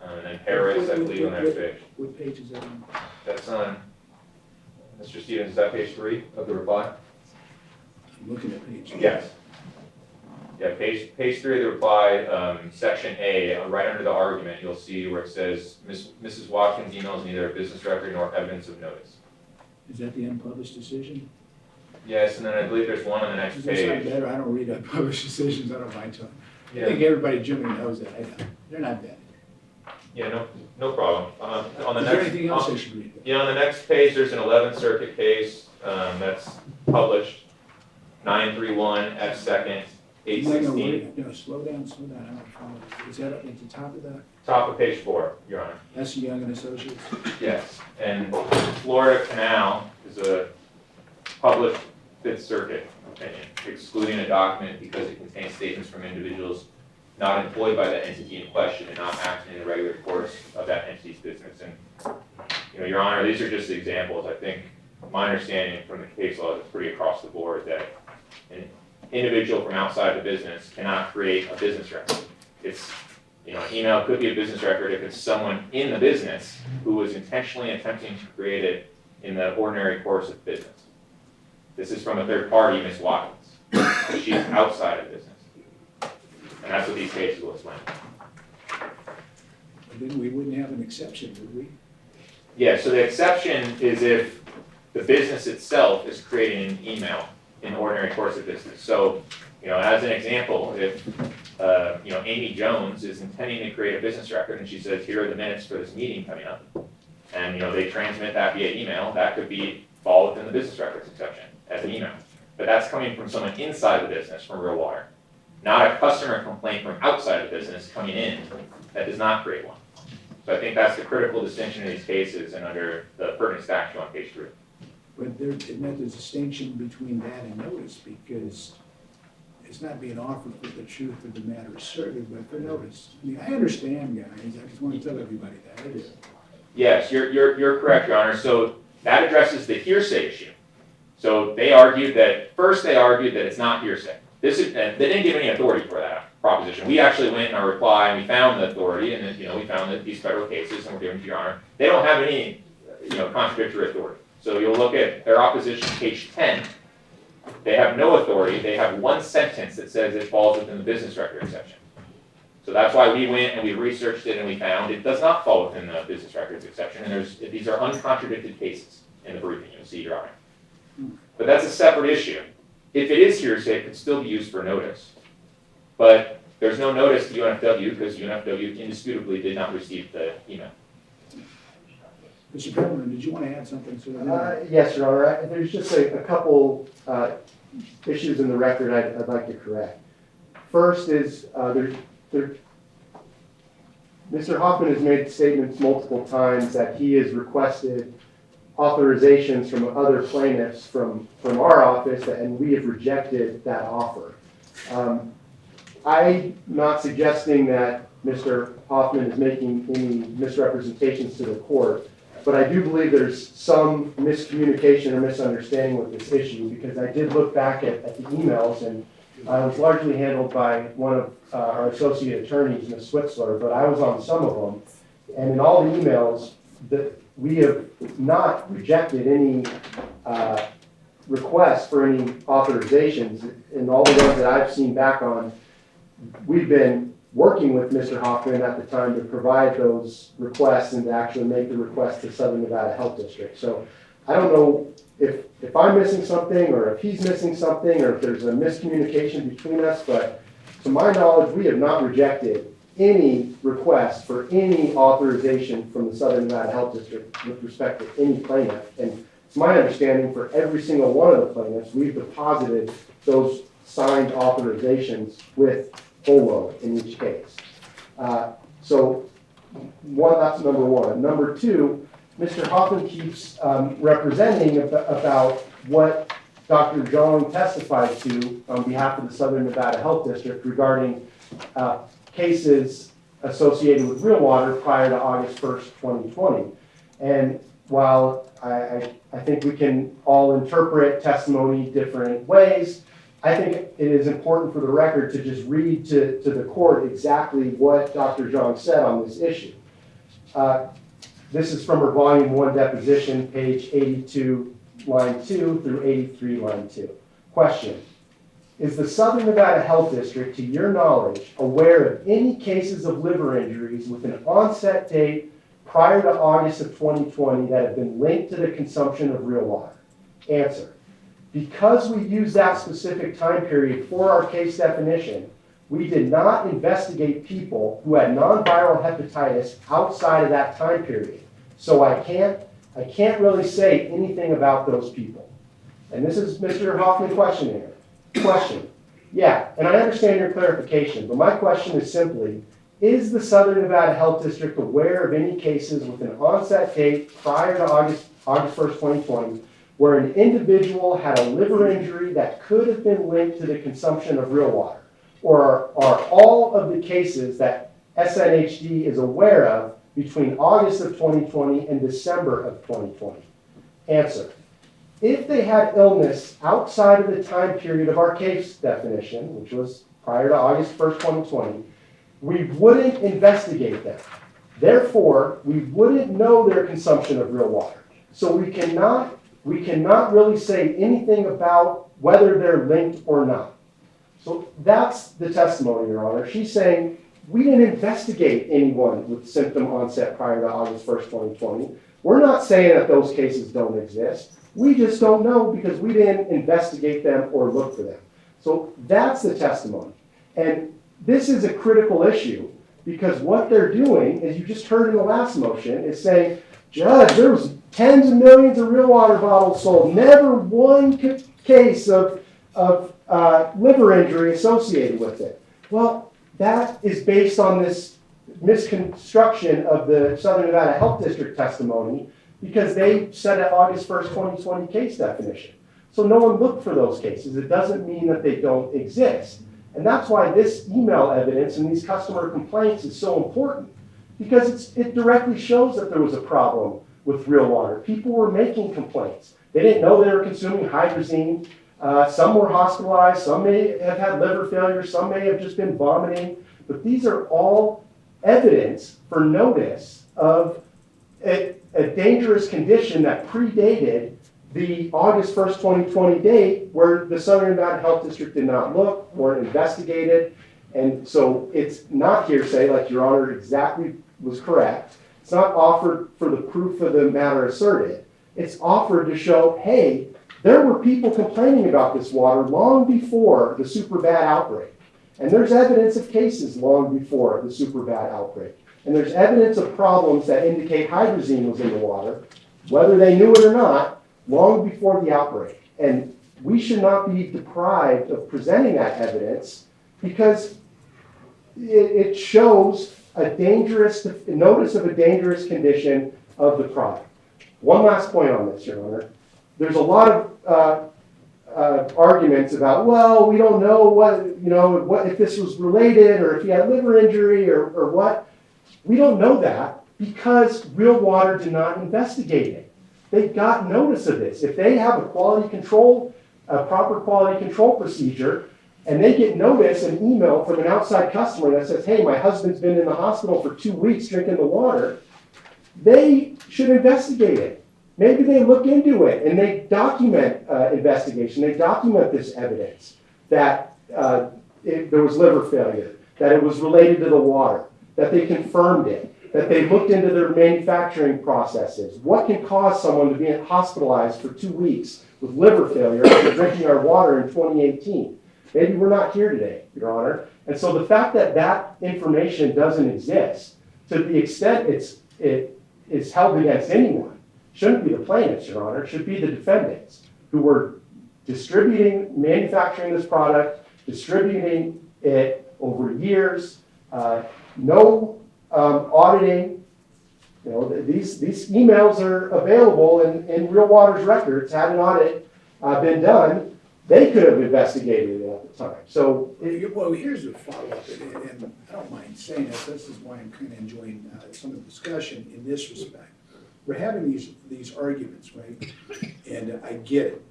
and then Harris, I believe, on the next page. What page is that on? That's on, Mr. Stevens, is that page 3 of the reply? I'm looking at page. Yes. Yeah, page 3 of the reply, section A, right under the argument, you'll see where it says, Mrs. Watkins' email is neither a business record nor evidence of notice. Is that the unpublished decision? Yes, and then I believe there's one on the next That's not page. better. I don't read unpublished decisions. I don't mind telling. I Yeah, think everybody generally knows that. They're not bad. yeah, no problem. On the Is there next, anything else I should read? yeah, on the next page, there's an 11th Circuit case that's published, 931 F second, No, 816. wait, no, slow down. I don't follow. Is that up at the top of that? Top of page 4, Your Honor. That's Young and Associates? Yes, and Florida Canal is a published Fifth Circuit opinion, excluding a document because it contains statements from individuals not employed by the entity in question and not acting in the regular course of that entity's business. And, Your Honor, these are just examples. I think my understanding from the case law is pretty across the board that an individual from outside the business cannot create a business record. It's, an email could be a business record if it's someone in the business who was intentionally attempting to create it in the ordinary course of business. This is from a third party, Ms. Watkins. She's outside of business. And that's what these cases will explain. Then we wouldn't have an exception, would we? Yeah, so the exception is if the business itself is creating an email in the ordinary course of business. So, as an example, if, Amy Jones is intending to create a business record and she says, here are the minutes for this meeting coming up, and, they transmit that via email, that could fall within the business records exception as an email. But that's coming from someone inside the business, from Real Water. not a customer complaint from outside of the business coming in that does not create one. So I think that's the critical distinction in these cases and under the pertinent statute on page 3. But there's a distinction between that and notice, because it's not being offered for the truth of the matter asserted, but for notice. I mean, I understand, guys, I just want to tell everybody that, I do. Yes, you're correct, Your Honor. So that addresses the hearsay issue. So they argued that it's not hearsay. And they didn't give any authority for that proposition. We actually went in our reply and we found the authority, and then, we found that these federal cases, and we're giving to Your Honor, they don't have any, contradictory authority. So you'll look at their opposition, page 10. They have no authority. They have one sentence that says it falls within the business record exception. So that's why we went and we researched it and we found it does not fall within the business records exception. And these are uncontradicted cases in the briefing, you'll see, Your Honor. But that's a separate issue. If it is hearsay, it could still be used for notice. But there's no notice to UNFW because UNFW indisputably did not receive the email. Mr. Pepperman, did you want to add something to that? Yes, Your Honor. There's just a couple issues in the record I'd like to correct. First is Mr. Hoffman has made statements multiple times that he has requested authorizations from other plaintiffs from our office, and we have rejected that offer. I'm not suggesting that Mr. Hoffman is making any misrepresentations to the court, but I do believe there's some miscommunication or misunderstanding with this issue, because I did look back at the emails, and it was largely handled by one of our associate attorneys, Ms. Switzler, but I was on some of them, and in all the emails, we have not rejected any requests for any authorizations. In all the ones that I've seen back on, we've been working with Mr. Hoffman at the time to provide those requests and to actually make the request to Southern Nevada Health District. So I don't know if I'm missing something or if he's missing something or if there's a miscommunication between us, but to my knowledge, we have not rejected any request for any authorization from the Southern Nevada Health District with respect to any plaintiff. And it's my understanding for every single one of the plaintiffs, we've deposited those signed authorizations with HOLO in each case. So that's number one. Number two, Mr. Hoffman keeps representing about what Dr. John testified to on behalf of the Southern Nevada Health District regarding cases associated with real water prior to August 1st, 2020. And while I think we can all interpret testimony different ways, I think it is important for the record to just read to the court exactly what Dr. John said on this issue. This is from her volume 1 deposition, page 82, line 2 through 83, line 2. Question: is the Southern Nevada Health District, to your knowledge, aware of any cases of liver injuries with an onset date prior to August of 2020 that have been linked to the consumption of real water? Answer: because we use that specific time period for our case definition, we did not investigate people who had non-viral hepatitis outside of that time period. So I can't really say anything about those people. And this is Mr. Hoffman questioning her. Question: yeah, and I understand your clarification, but my question is simply, is the Southern Nevada Health District aware of any cases with an onset date prior to August 1st, 2020, where an individual had a liver injury that could have been linked to the consumption of real water? Or are all of the cases that SNHD is aware of between August of 2020 and December of 2020? Answer: if they had illness outside of the time period of our case definition, which was prior to August 1st, 2020, we wouldn't investigate them. Therefore, we wouldn't know their consumption of real water. So we cannot really say anything about whether they're linked or not. So that's the testimony, Your Honor. She's saying we didn't investigate anyone with symptom onset prior to August 1st, 2020. We're not saying that those cases don't exist. We just don't know because we didn't investigate them or look for them. So that's the testimony. And this is a critical issue because what they're doing, as you just heard in the last motion, is saying, Judge, there was tens of millions of real water bottles sold, never one case of of liver injury associated with it. Well, that is based on this misconstruction of the Southern Nevada Health District testimony because they set an August 1st, 2020 case definition. So no one looked for those cases. It doesn't mean that they don't exist. And that's why this email evidence and these customer complaints is so important, because it directly shows that there was a problem with real water. People were making complaints. They didn't know they were consuming hydrazine. Some were hospitalized. Some may have had liver failure. Some may have just been vomiting. But these are all evidence for notice of a dangerous condition that predated the August 1st, 2020 date where the Southern Nevada Health District did not look or investigated. And so it's not hearsay, like Your Honor exactly was correct. It's not offered for the proof of the matter asserted. It's offered to show, hey, there were people complaining about this water long before the super bad outbreak. And there's evidence of cases long before the super bad outbreak. And there's evidence of problems that indicate hydrazine was in the water, whether they knew it or not, long before the outbreak. And we should not be deprived of presenting that evidence because it shows a notice of a dangerous condition of the product. One last point on this, Your Honor. There's a lot of arguments about, well, we don't know what if this was related or if he had liver injury or what. We don't know that because Real Water did not investigate it. They got notice of this. If they have a proper quality control procedure, and they get notice, an email from an outside customer that says, hey, my husband's been in the hospital for 2 weeks drinking the water, they should investigate it. Maybe they look into it and they document investigation. They document this evidence that there was liver failure, that it was related to the water, that they confirmed it, that they looked into their manufacturing processes. What can cause someone to be hospitalized for 2 weeks with liver failure after drinking our water in 2018? Maybe we're not here today, Your Honor. And so the fact that that information doesn't exist, to the extent it is held against anyone, shouldn't be the plaintiffs, Your Honor. It should be the defendants who were manufacturing this product, distributing it over years, no auditing. These emails are available in Real Water's records. Had an audit been done, they could have investigated it at the time. So, well, here's a follow-up, and I don't mind saying this. This is why I'm kind of enjoying some of the discussion in this respect. We're having these arguments, right? And I get it.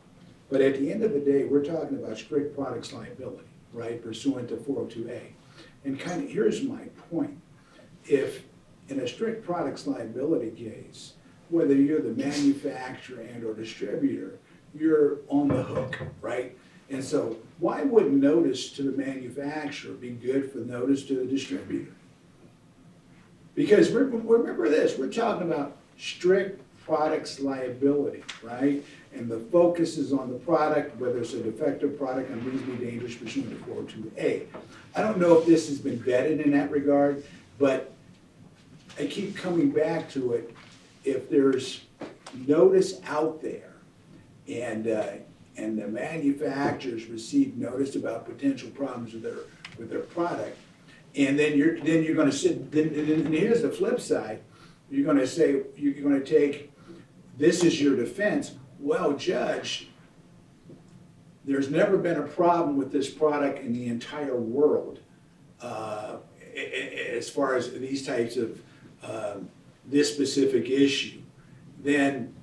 But at the end of the day, we're talking about strict products liability, right, pursuant to 402A. And kind of here's my point. If in a strict products liability case, whether you're the manufacturer and or distributor, you're on the hook, right? And so why would notice to the manufacturer be good for notice to the distributor? Because remember this, we're talking about strict products liability, right? And the focus is on the product, whether it's a defective product and reasonably dangerous pursuant to 402A. I don't know if this has been vetted in that regard, but I keep coming back to it. If there's notice out there and the manufacturers receive notice about potential problems with their product, and then you're going to sit. Then here's the flip side. You're going to say you're going to take this as your defense. Well, Judge, there's never been a problem with this product in the entire world as far as these types of this specific issue. Then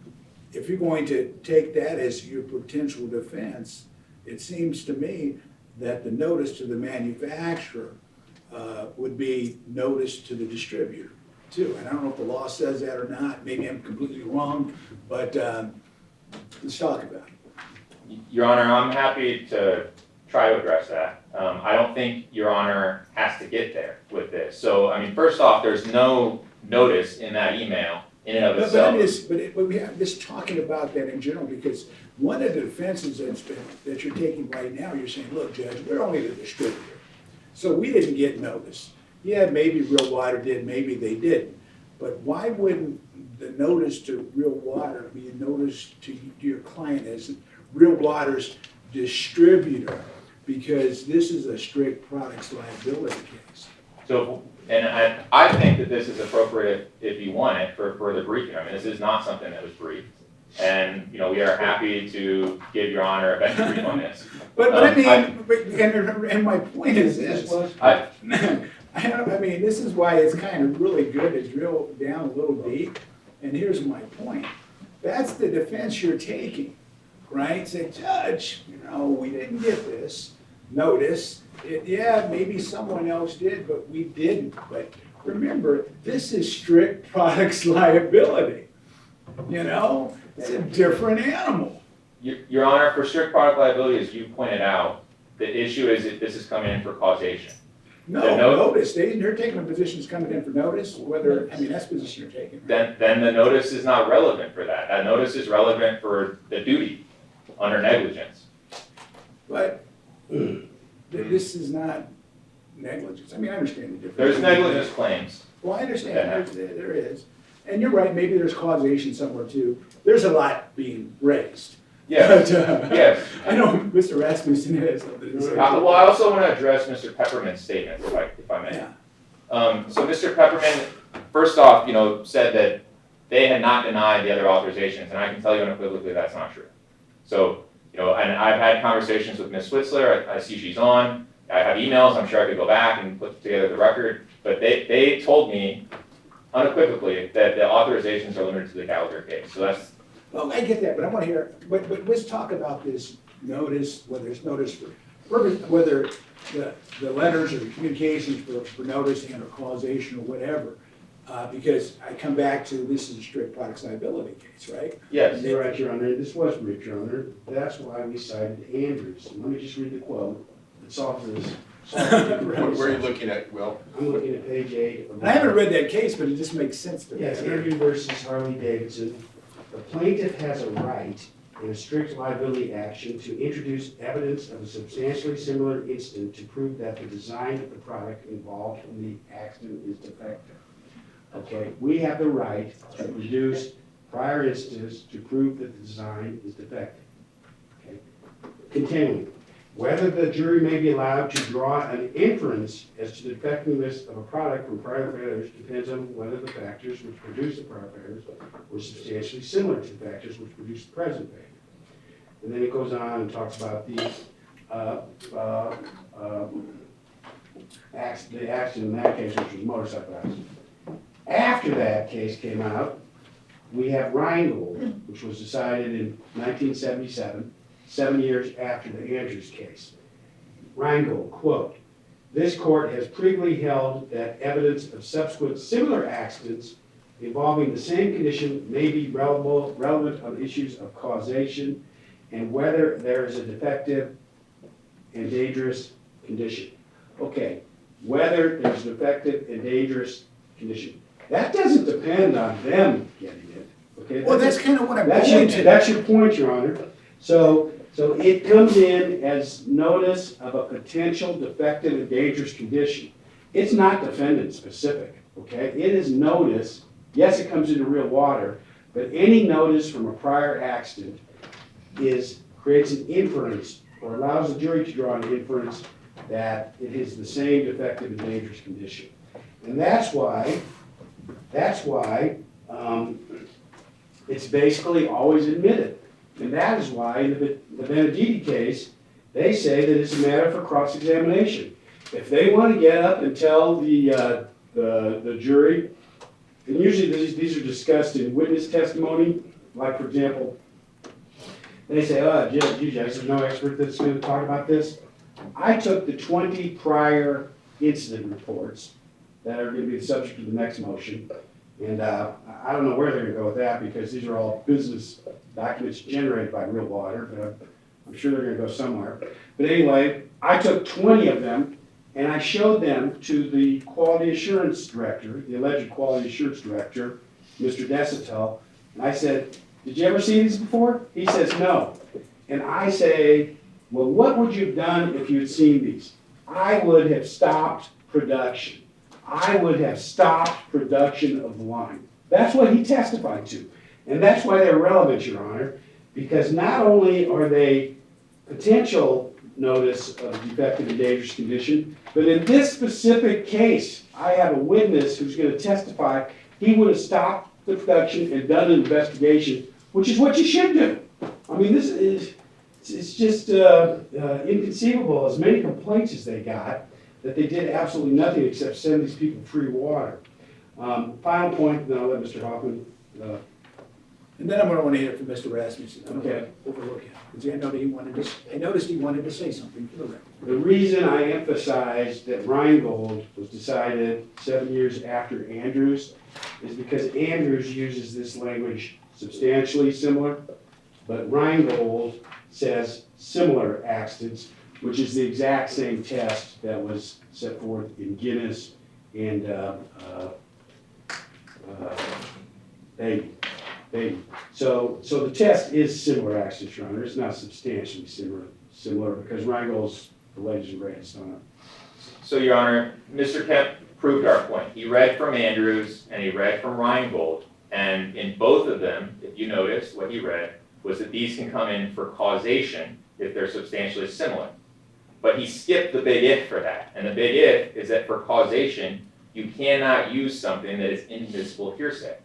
if you're going to take that as your potential defense, it seems to me that the notice to the manufacturer would be notice to the distributor too. And I don't know if the law says that or not. Maybe I'm completely wrong, but let's talk about it. Your Honor, I'm happy to try to address that. I don't think Your Honor has to get there with this. So, I mean, first off, there's no notice in that email in and of itself. But we have just talking about that in general, because one of the defenses that you're taking right now, you're saying, look, Judge, we're only the distributor. So we didn't get notice. Yeah, maybe Real Water did, maybe they didn't. But why wouldn't the notice to Real Water be a notice to your client as Real Water's distributor, because this is a strict products liability case. So, and I think that this is appropriate if you want it for further briefing. I mean, this is not something that was briefed. And, you know, we are happy to give Your Honor a bench brief on this. But I mean, and my point is this. I- I mean, this is why it's kind of really good to drill down a little deep. And here's my point. That's the defense you're taking, right? Say, Judge, you know, we didn't get this notice. Yeah, maybe someone else did, but we didn't. But remember, this is strict products liability. You know, it's a different animal. Your Honor, for strict product liability, as you pointed out, the issue is that this is coming in for causation. No, notice, they're taking a position that's coming in for notice, whether, I mean, that's the position you're taking. Right? Then the notice is not relevant for that. That notice is relevant for the duty under negligence. But this is not negligence. I mean, I understand the difference. There's negligence claims. Well, I understand, there is. And you're right, maybe there's causation somewhere too. There's a lot being raised. Yes, But, yes. I know Mr. Rasmussen has something to say. Well, I also want to address Mr. Pepperman's statement, if I may. Yeah. So Mr. Pepperman, first off, you know, said that they had not denied the other authorizations, and I can tell you unequivocally that's not true. So, you know, and I've had conversations with Ms. Switzler, I see she's on, I have emails, I'm sure I could go back and put together the record, but they told me unequivocally that the authorizations are limited to the Gallagher case, so that's. Well, I get that, but I want to hear, but let's talk about this notice, whether it's notice for, whether the letters or communications for notice and or causation or whatever. Because I come back to, this is a strict products liability case, right? Yes. You're right, Your Honor, this was brief, Your Honor, that's why we cited Andrews. Let me just read the quote, it solves this. Where are you looking at, Will? I'm looking at page 8. I haven't read that case, but it just makes sense to me. Yes, Andrew versus Harley Davidson. The plaintiff has a right in a strict liability action to introduce evidence of a substantially similar incident to prove that the design of the product involved in the accident is defective. Okay, we have the right to produce prior instances to prove that the design is defective. Okay, continuing. Whether the jury may be allowed to draw an inference as to the effectiveness of a product from prior failures depends on whether the factors which produce the prior failures were substantially similar to the factors which produce the present failure. And then it goes on and talks about the accident in that case, which was a motorcycle accident. After that case came out, we have Rheingold, which was decided in 1977. 7 years after the Andrews case. Rheingold, quote, this court has previously held that evidence of subsequent similar accidents involving the same condition may be relevant on issues of causation and whether there is a defective and dangerous condition. Okay, whether there's an defective and dangerous condition. That doesn't depend on them getting it. Okay. Well, that's kind of what I'm going to. That's your point, Your Honor. So it comes in as notice of a potential defective and dangerous condition. It's not defendant specific, okay? It is notice. Yes, it comes into real water, but any notice from a prior accident creates an inference or allows the jury to draw an inference that it is the same defective and dangerous condition. And that's why it's basically always admitted. And that is why in the Benedetti case, they say that it's a matter for cross-examination. If they want to get up and tell the jury, and usually these are discussed in witness testimony, like for example, they say, oh, Judge, there's no expert that's going to talk about this. I took the 20 prior incident reports that are going to be the subject of the next motion, and I don't know where they're going to go with that because these are all business documents generated by real water, but I'm sure they're going to go somewhere. But anyway, I took 20 of them and I showed them to the quality assurance director, the alleged quality assurance director, Mr. Desitel, and I said, did you ever see these before? He says, no. And I say, well, what would you have done if you had seen these? I would have stopped production. I would have stopped production of the line. That's what he testified to. And that's why they're relevant, Your Honor, because not only are they potential notice of defective and dangerous condition, but in this specific case, I have a witness who's gonna testify, he would have stopped the production and done an investigation, which is what you should do. I mean, this is, it's just inconceivable, as many complaints as they got, that they did absolutely nothing except send these people free water. Final point, then I'll let Mr. Hoffman. And then I'm gonna wanna hear it from Mr. Rasmussen. I don't Okay. wanna overlook him, because I noticed he wanted to say something for the record. The reason I emphasized that Rheingold was decided 7 years after Andrews is because Andrews uses this language substantially similar, but Rheingold says similar accidents, which is the exact same test that was set forth in Guinness and Baby. So the test is similar accidents, Your Honor. It's not substantially similar because Rheingold's the latest and greatest on it. So, Your Honor, Mr. Kemp proved our point. He read from Andrews and he read from Rheingold, and in both of them, if you notice, what he read was that these can come in for causation if they're substantially similar. But he skipped the big if for that, and the big if is that for causation, you cannot use something that is inadmissible hearsay.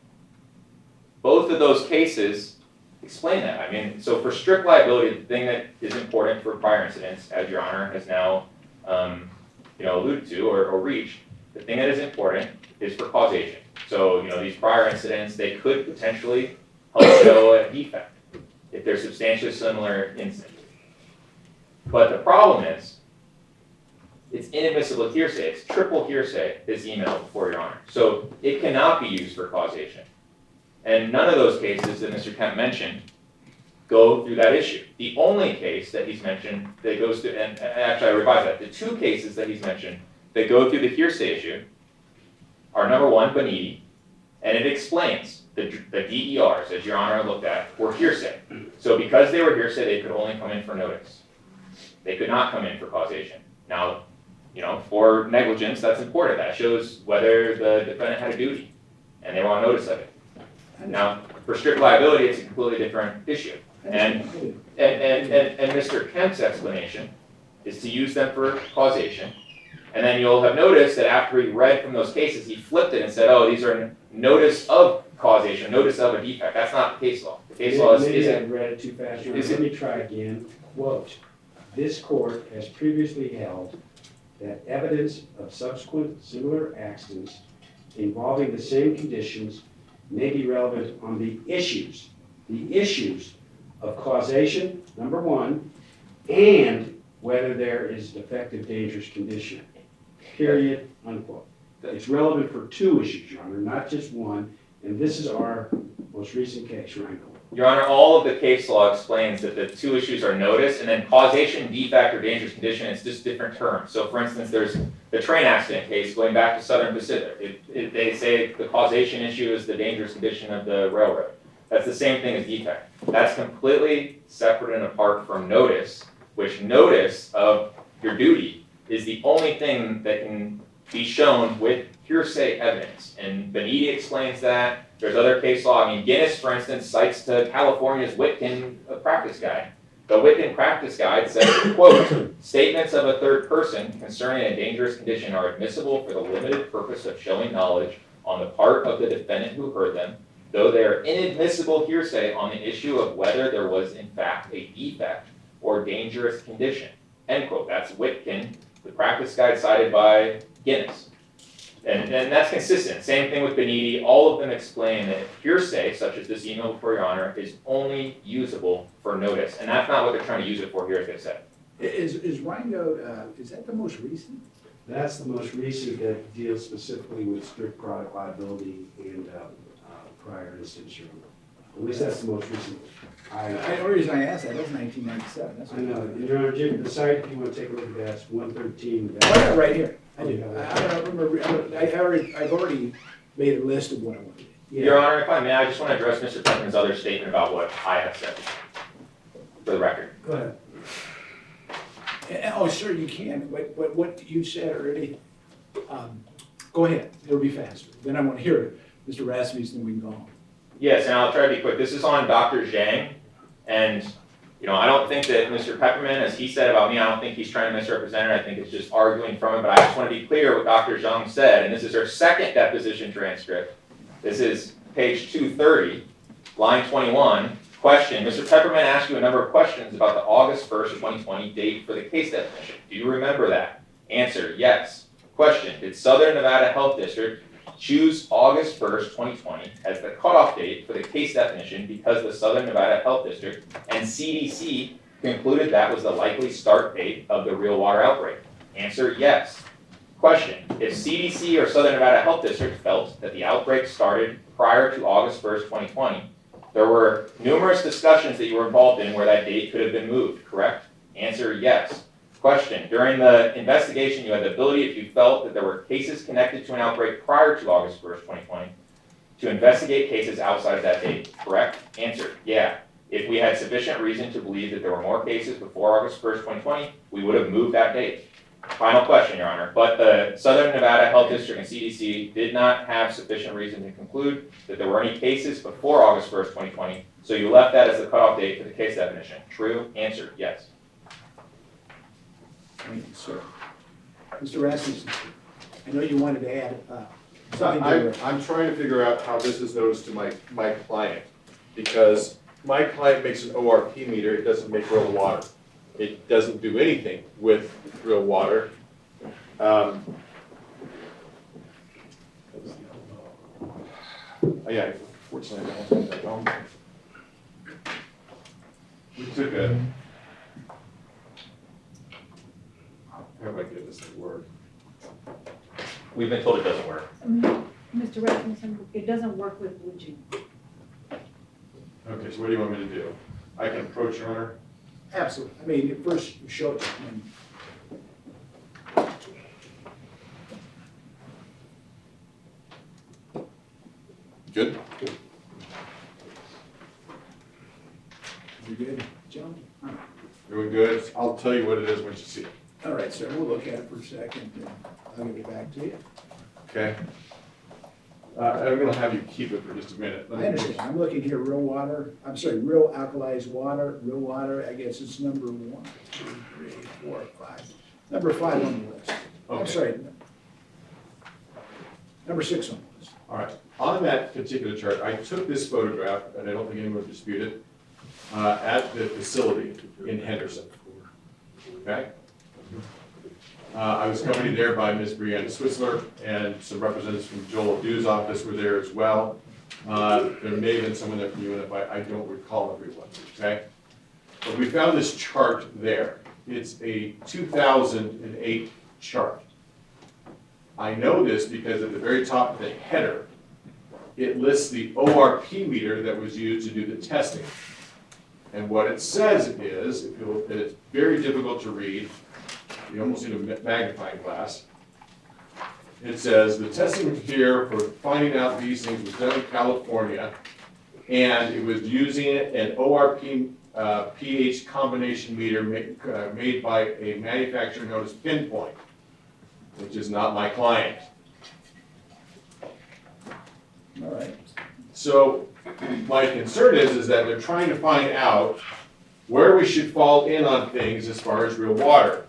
Both of those cases explain that. I mean, so for strict liability, the thing that is important for prior incidents, as Your Honor has now alluded to or reached, the thing that is important is for causation. So, these prior incidents, they could potentially help show a defect if they're substantially similar incidents. But the problem is, it's inadmissible hearsay. It's triple hearsay, this email before Your Honor. So it cannot be used for causation. And none of those cases that Mr. Kemp mentioned go through that issue. The only case that he's mentioned that goes through, and actually I revised that, the two cases that he's mentioned that go through the hearsay issue are number one, Boniti, and it explains the DERs, as Your Honor looked at, were hearsay. So because they were hearsay, they could only come in for notice. They could not come in for causation. Now, for negligence, that's important. That shows whether the defendant had a duty, and they were on notice of it. Now, for strict liability, it's a completely different issue. And Mr. Kemp's explanation is to use them for causation. And then you'll have noticed that after he read from those cases, he flipped it and said, oh, these are notice of causation, notice of a defect. That's not the case law. The case law Maybe I read it too fast. Let me try again. Quote, this court has previously held that evidence of subsequent similar accidents involving the same conditions may be relevant on the issues of causation, number one, and whether there is defective, dangerous condition, period, unquote. It's relevant for two issues, Your Honor, not just one, and this is our most recent case, Rheingold. Your Honor, all of the case law explains that the two issues are notice, and then causation, defect, or dangerous condition, it's just different terms. So for instance, there's the train accident case going back to Southern Pacific. They say the causation issue is the dangerous condition of the railroad. That's the same thing as defect. That's completely separate and apart from notice, which notice of your duty is the only thing that can be shown with hearsay evidence. And Boniti explains that. There's other case law. I mean, Guinness, for instance, cites to California's Witkin practice guide. The Witkin practice guide says, quote, statements of a third person concerning a dangerous condition are admissible for the limited purpose of showing knowledge on the part of the defendant who heard them, though they are inadmissible hearsay on the issue of whether there was in fact a defect or dangerous condition. End quote. That's Witkin, the practice guide cited by Guinness. And that's consistent. Same thing with Boniti. All of them explain that hearsay, such as this email before Your Honor, is only usable for notice. And that's not what they're trying to use it for here, as they said. Is Rheingold, is that the most recent? That's the most recent that deals specifically with strict product liability and prior instance, Your Honor. At least that's the most recent. The only reason I asked that, that's 1997. That's I know. Your Honor, Jim, the site, if you want to take a look at that, it's 113. Oh, yeah, right here. I do. I don't remember. I've already made a list of what I wanted. Yeah. Your Honor, if I may, I just want to address Mr. Pepperman's other statement about what I have said, for the record. Go ahead. Oh, sure, you can. But what you said already, go ahead. It'll be faster. Then I want to hear it. Mr. Rasmussen, we can go home. Yes, and I'll try to be quick. This is on Dr. Zhang, and You know, I don't think that Mr. Pepperman, as he said about me, I don't think he's trying to misrepresent it. I think it's just arguing from it. But I just want to be clear what Dr. Zhang said, and this is her second deposition transcript. This is page 230, line 21. Question, Mr. Pepperman asked you a number of questions about the August 1st, 2020 date for the case definition. Do you remember that? Answer, yes. Question, did Southern Nevada Health District choose August 1st, 2020 as the cutoff date for the case definition because the Southern Nevada Health District and CDC concluded that was the likely start date of the real water outbreak? Answer, yes. Question, if CDC or Southern Nevada Health District felt that the outbreak started prior to August 1st, 2020, there were numerous discussions that you were involved in where that date could have been moved, correct? Answer, yes. Question, during the investigation, you had the ability, if you felt that there were cases connected to an outbreak prior to August 1st, 2020, to investigate cases outside of that date, correct? Answer, yeah. If we had sufficient reason to believe that there were more cases before August 1st, 2020, we would have moved that date. Final question, Your Honor. But the Southern Nevada Health District and CDC did not have sufficient reason to conclude that there were any cases before August 1st, 2020, so you left that as the cutoff date for the case definition. True? Answer, yes. Thank you, sir. Mr. Rasmussen, I know you wanted to add something to it. I'm trying to figure out how this is noticed to my client, because my client makes an ORP meter, it doesn't make real water. It doesn't do anything with real water. Yeah, fortunately, I don't have that home. We took a, how do I get this to work? We've been told it doesn't work. Mr. Rasmussen, it doesn't work with bleaching. Okay, so what do you want me to do? I can approach Your Honor? Absolutely. I mean, first you show it to him. Good. You good, John? All right. Doing good. I'll tell you what it is once you see it. All right, sir, we'll look at it for a second, and I'll give it back to you. Okay? I'm gonna have you keep it for just a minute. Let I me- understand, I'm looking here, real water, I'm sorry, real alkalized water, real water, I guess it's number 1, 2, 3, 4, 5. Number 5 on the list. I'm Okay. sorry. Number 6 on the list. All right, on that particular chart, I took this photograph, and I don't think anyone would dispute it, at the facility in Henderson. Okay? I was accompanied there by Ms. Brianna Switzler, and some representatives from Joel Odou's office were there as well. There may have been someone there from UNFI, I don't recall everyone, okay? But we found this chart there. It's a 2008 chart. I know this because at the very top of the header, it lists the ORP meter that was used to do the testing. And what it says is, that it's very difficult to read, you almost need a magnifying glass. It says, the testing here for finding out these things was done in California, and it was using an ORP pH combination meter made by a manufacturer known as Pinpoint, which is not my client. All right. So my concern is that they're trying to find out where we should fall in on things as far as real water.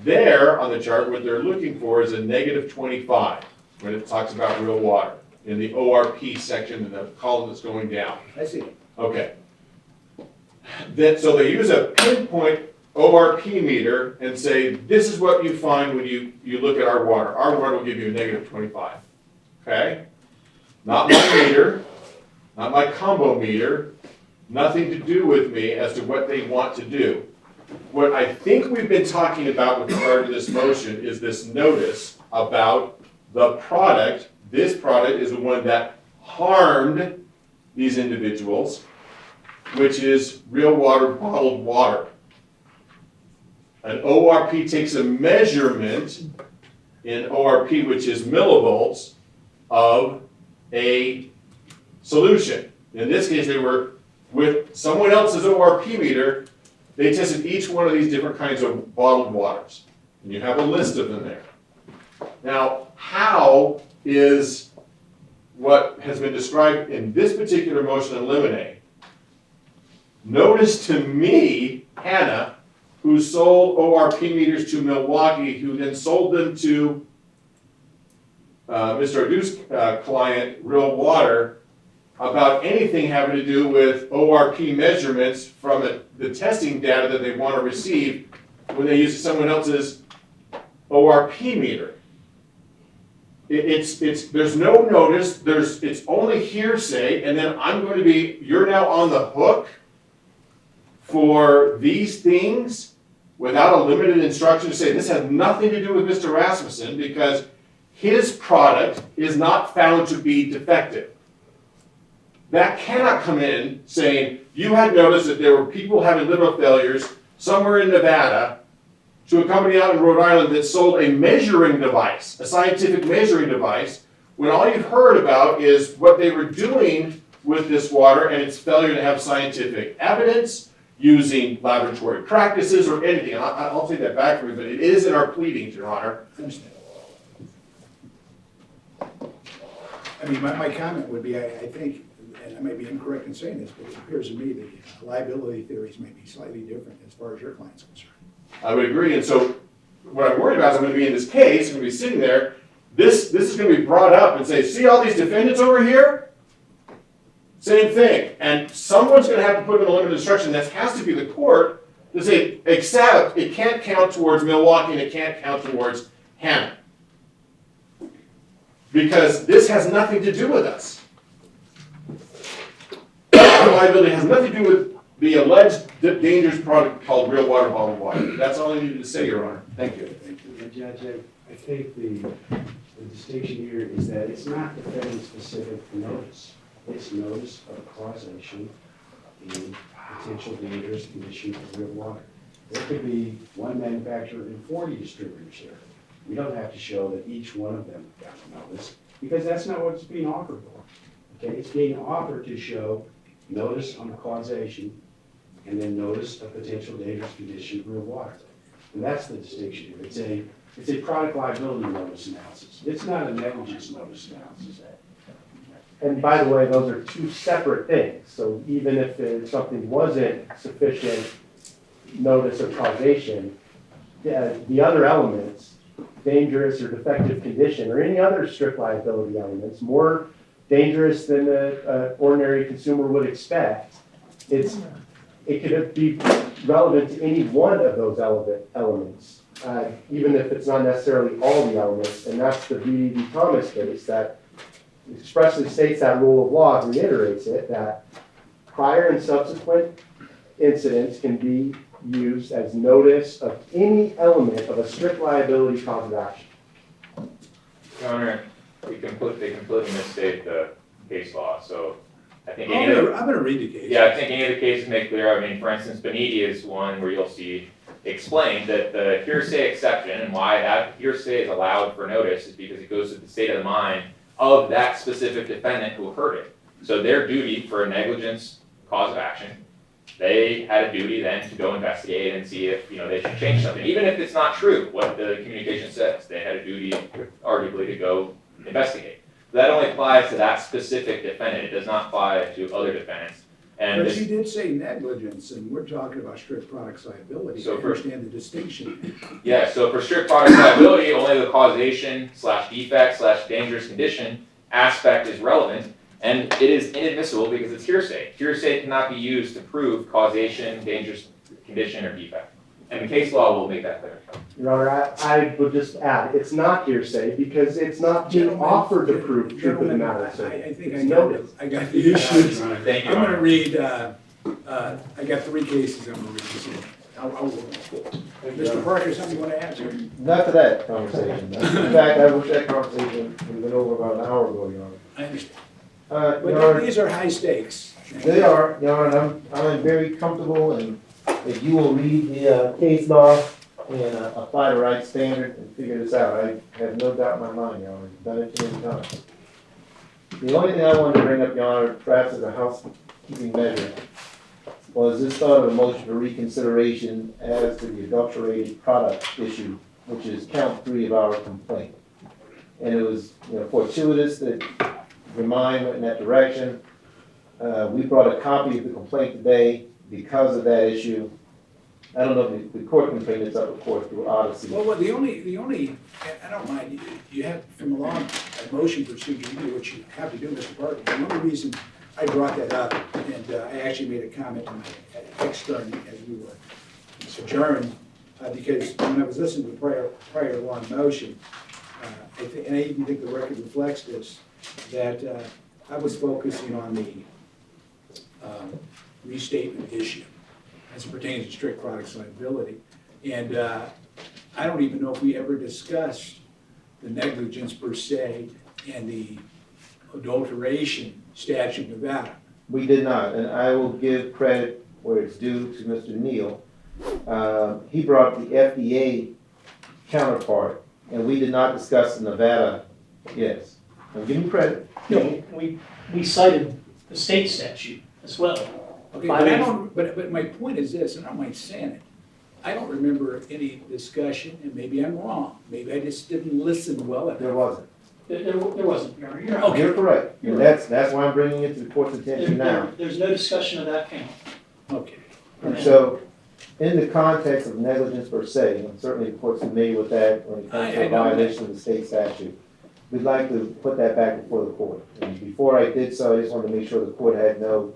There on the chart, what they're looking for is a -25 when it talks about real water in the ORP section in the column that's going down. I see it. Okay. Then, so they use a Pinpoint ORP meter and say, this is what you find when you look at our water. Our water will give you a -25. Okay? Not my meter, not my combo meter, nothing to do with me as to what they want to do. What I think we've been talking about with regard to this motion is this notice about the product. This product is the one that harmed these individuals, which is real water, bottled water. An ORP takes a measurement in ORP, which is millivolts, of a solution. In this case, they were with someone else's ORP meter. They tested each one of these different kinds of bottled waters. And you have a list of them there. Now, how is what has been described in this particular motion in limine notice to me, Hanna, who sold ORP meters to Milwaukee, who then sold them to Mr. Odou's client, Real Water, about anything having to do with ORP measurements from the testing data that they want to receive when they use someone else's ORP meter. There's no notice, it's only hearsay, and then you're now on the hook for these things without a limited instruction to say this has nothing to do with Mr. Rasmussen because his product is not found to be defective. That cannot come in saying, you had noticed that there were people having liver failures somewhere in Nevada to a company out in Rhode Island that sold a measuring device, a scientific measuring device, when all you've heard about is what they were doing with this water and its failure to have scientific evidence, using laboratory practices or anything. I'll take that back from you, but it is in our pleadings, Your Honor. I understand. I mean, my comment would be, I think, and I may be incorrect in saying this, but it appears to me that liability theories may be slightly different as far as your client's concerned. I would agree, and so what I'm worried about is I'm going to be in this case, I'm going to be sitting there, this is going to be brought up and say, see all these defendants over here? Same thing, and someone's going to have to put in a limited instruction, that has to be the court, to say, except it can't count towards Milwaukee and it can't count towards Hanna. Because this has nothing to do with us. Our liability has nothing to do with the alleged dangerous product called real water, bottled water. That's all I needed to say, Your Honor. Thank you. Judge, I think the distinction here is that it's not defendant-specific notice. It's notice of causation in potential dangerous condition of real water. There could be one manufacturer and 40 distributors here. We don't have to show that each one of them got notice, because that's not what it's being offered for. Okay, it's being offered to show notice on causation and then notice of potential dangerous condition of real water. And that's the distinction here. It's a product liability notice analysis. It's not a negligence notice analysis. And by the way, those are two separate things. So even if something wasn't sufficient notice of causation, the other elements, dangerous or defective condition, or any other strict liability elements, more dangerous than an ordinary consumer would expect, it could be relevant to any one of those elements, even if it's not necessarily all the elements. And that's the B.D. v. Thomas case that expressly states that rule of law, reiterates it, that prior and subsequent incidents can be used as notice of any element of a strict liability cause of action. Your Honor, they completely misstate the case law, so I think I'm going to read the case. yeah, I think any of the cases make clear. I mean, for instance, Beniti is one where you'll see explained that the hearsay exception and why that hearsay is allowed for notice is because it goes to the state of the mind of that specific defendant who heard it. So their duty for a negligence cause of action, they had a duty then to go investigate and see if they should change something, even if it's not true what the communication says. They had a duty, arguably, to go investigate. That only applies to that specific defendant. It does not apply to other defendants. And But you did say negligence, and we're talking about strict product liability. So I understand the distinction. yeah, so for strict product liability, only the causation / defect / dangerous condition aspect is relevant, and it is inadmissible because it's hearsay. Hearsay cannot be used to prove causation, dangerous condition, or defect. And the case law will make that clear. Your Honor, I would just add, it's not hearsay because it's not being offered to prove truth of the matter. So I think I it's got notice. it. I got the issues. Thank you, I'm Your going to Honor. read, I got 3 cases I'm going to read this in. Mr. Parker, something you want to add, sir? Not to that conversation. In fact, I wish that conversation would have been over about an hour ago, Your Honor. I understand. Your But Honor, these are high stakes. they are, Your Honor, I'm very comfortable, and if you will read the case law and apply the right standard and figure this out, I have no doubt in my mind, Your Honor. You've done it too many times. The only thing I wanted to bring up, Your Honor, perhaps as a housekeeping measure, was this thought of a motion for reconsideration as to the adulterated product issue, which is count 3 of our complaint. And it was fortuitous that your mind went in that direction. We brought a copy of the complaint today. because of that issue, I don't know if the court can bring this up, of course, through Odyssey. Well, the only, I don't mind, you have, from a law, a motion procedure, you do what you have to do, Mr. Barton. The only reason I brought that up, and I actually made a comment to my ex-attorney as we were adjourned, because when I was listening to the prior law motion, and I even think the record reflects this, that I was focusing on the restatement issue as it pertains to strict products liability. And I don't even know if we ever discussed the negligence per se and the adulteration statute of Nevada. We did not, and I will give credit where it's due to Mr. Neale. He brought the FDA counterpart, and we did not discuss the Nevada, yes. I'm giving credit. No, we cited the state statute as well. Okay, but I don't, but my point is this, and I don't mind saying it. I don't remember any discussion, and maybe I'm wrong. Maybe I just didn't listen well enough. There wasn't. There wasn't, Your Honor. You're Okay. You're correct. And that's why I'm bringing it to the court's attention now. There's no discussion of that panel. Okay. And so, in the context of negligence per se, and certainly the court's familiar with that when it comes to I a know that. violation of the state statute, we'd like to put that back before the court. And before I did so, I just wanted to make sure the court had no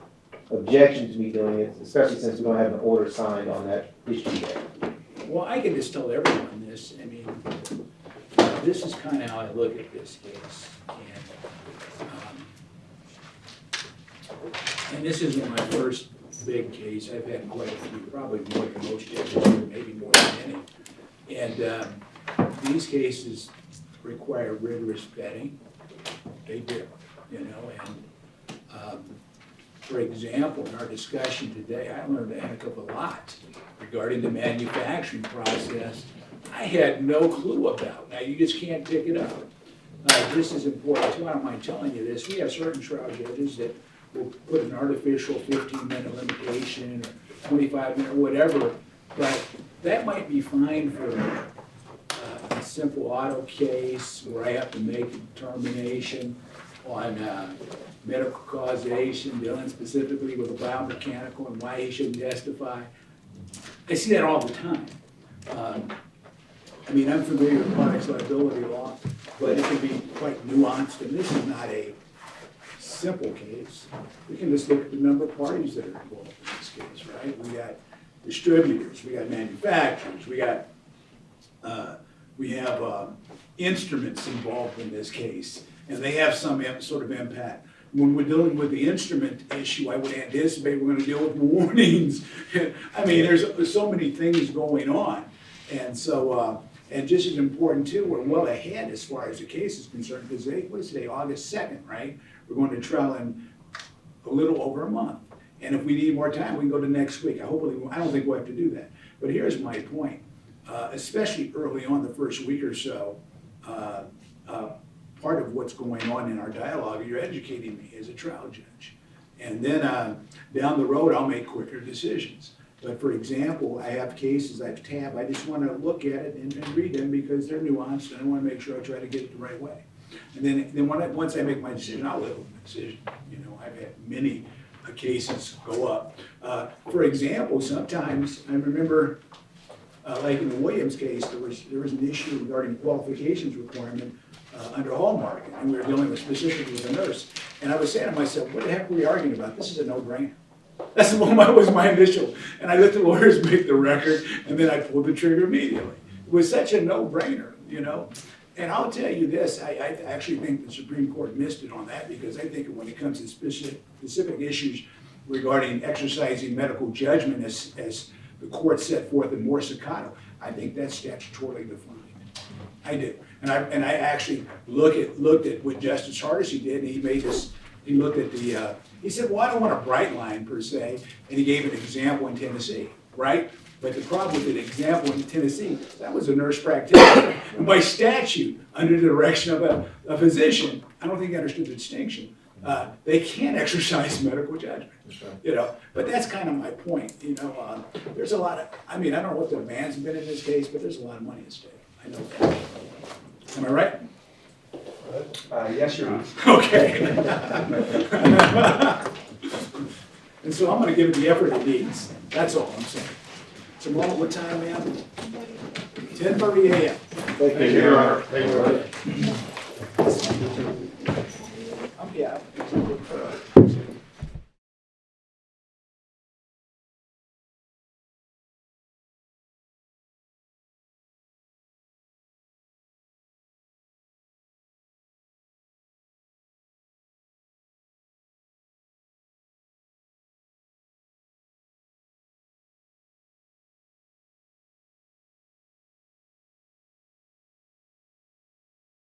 objection to me doing it, especially since we don't have an order signed on that issue yet. Well, I can just tell everyone this. I mean, this is kind of how I look at this case. And this isn't my first big case. I've had quite a few, probably more than most judges, or maybe more than any. And these cases require rigorous vetting. They do, you know, and for example, in our discussion today, I learned a heck of a lot regarding the manufacturing process I had no clue about. Now, you just can't pick it up. This is important too, I don't mind telling you this. We have certain trial judges that will put an artificial 15-minute limitation or 25-minute, whatever, but that might be fine for a simple auto case where I have to make a determination on medical causation, dealing specifically with a biomechanical and why he shouldn't testify. I see that all the time. I mean, I'm familiar with products liability law, but it can be quite nuanced, and this is not a simple case. We can just look at the number of parties that are involved in this case, right? We got distributors, we got manufacturers, we have instruments involved in this case, and they have some sort of impact. When we're dealing with the instrument issue, I would anticipate we're gonna deal with warnings. I mean, there's so many things going on. And so, and just as important too, we're well ahead as far as the case is concerned, because what is today, August 2nd, right? We're going to trial in a little over a month. And if we need more time, we can go to next week. I don't think we'll have to do that. But here's my point, especially early on, the first week or so, part of what's going on in our dialogue, you're educating me as a trial judge. And then down the road, I'll make quicker decisions. But for example, I have cases I've tabbed, I just want to look at it and read them because they're nuanced, and I want to make sure I try to get it the right way. And then once I make my decision, I'll live with my decision. You know, I've had many cases go up. For example, sometimes I remember, like in the Williams case, there was an issue regarding qualifications requirement under Hallmark, and we were dealing with specifically with a nurse. And I was saying to myself, what the heck were we arguing about? This is a no-brainer. That's what was my initial. And I let the lawyers make the record, and then I pulled the trigger immediately. It was such a no-brainer, you know? And I'll tell you this, I actually think the Supreme Court missed it on that, because I think when it comes to specific issues regarding exercising medical judgment as the court set forth in Morsicato, I think that's statutorily defined. I do. And I actually looked at what Justice Hardesty did, and he looked at the, he said, well, I don't want a bright line per se, and he gave an example in Tennessee, right? But the problem with the example in Tennessee, that was a nurse practitioner. And by statute, under the direction of a physician, I don't think he understood the distinction. They can't exercise medical judgment, you know? But that's kind of my point, you know? There's a lot of, I mean, I don't know what the demands have been in this case, but there's a lot of money at stake. I know that. Am I right? Yes, Your Honor. Okay. And so I'm gonna give it the effort it needs, that's all I'm saying. Tomorrow, what time, ma'am? 10:30 a.m. Thank you, Thank you, Your Honor. Thank you. Okay.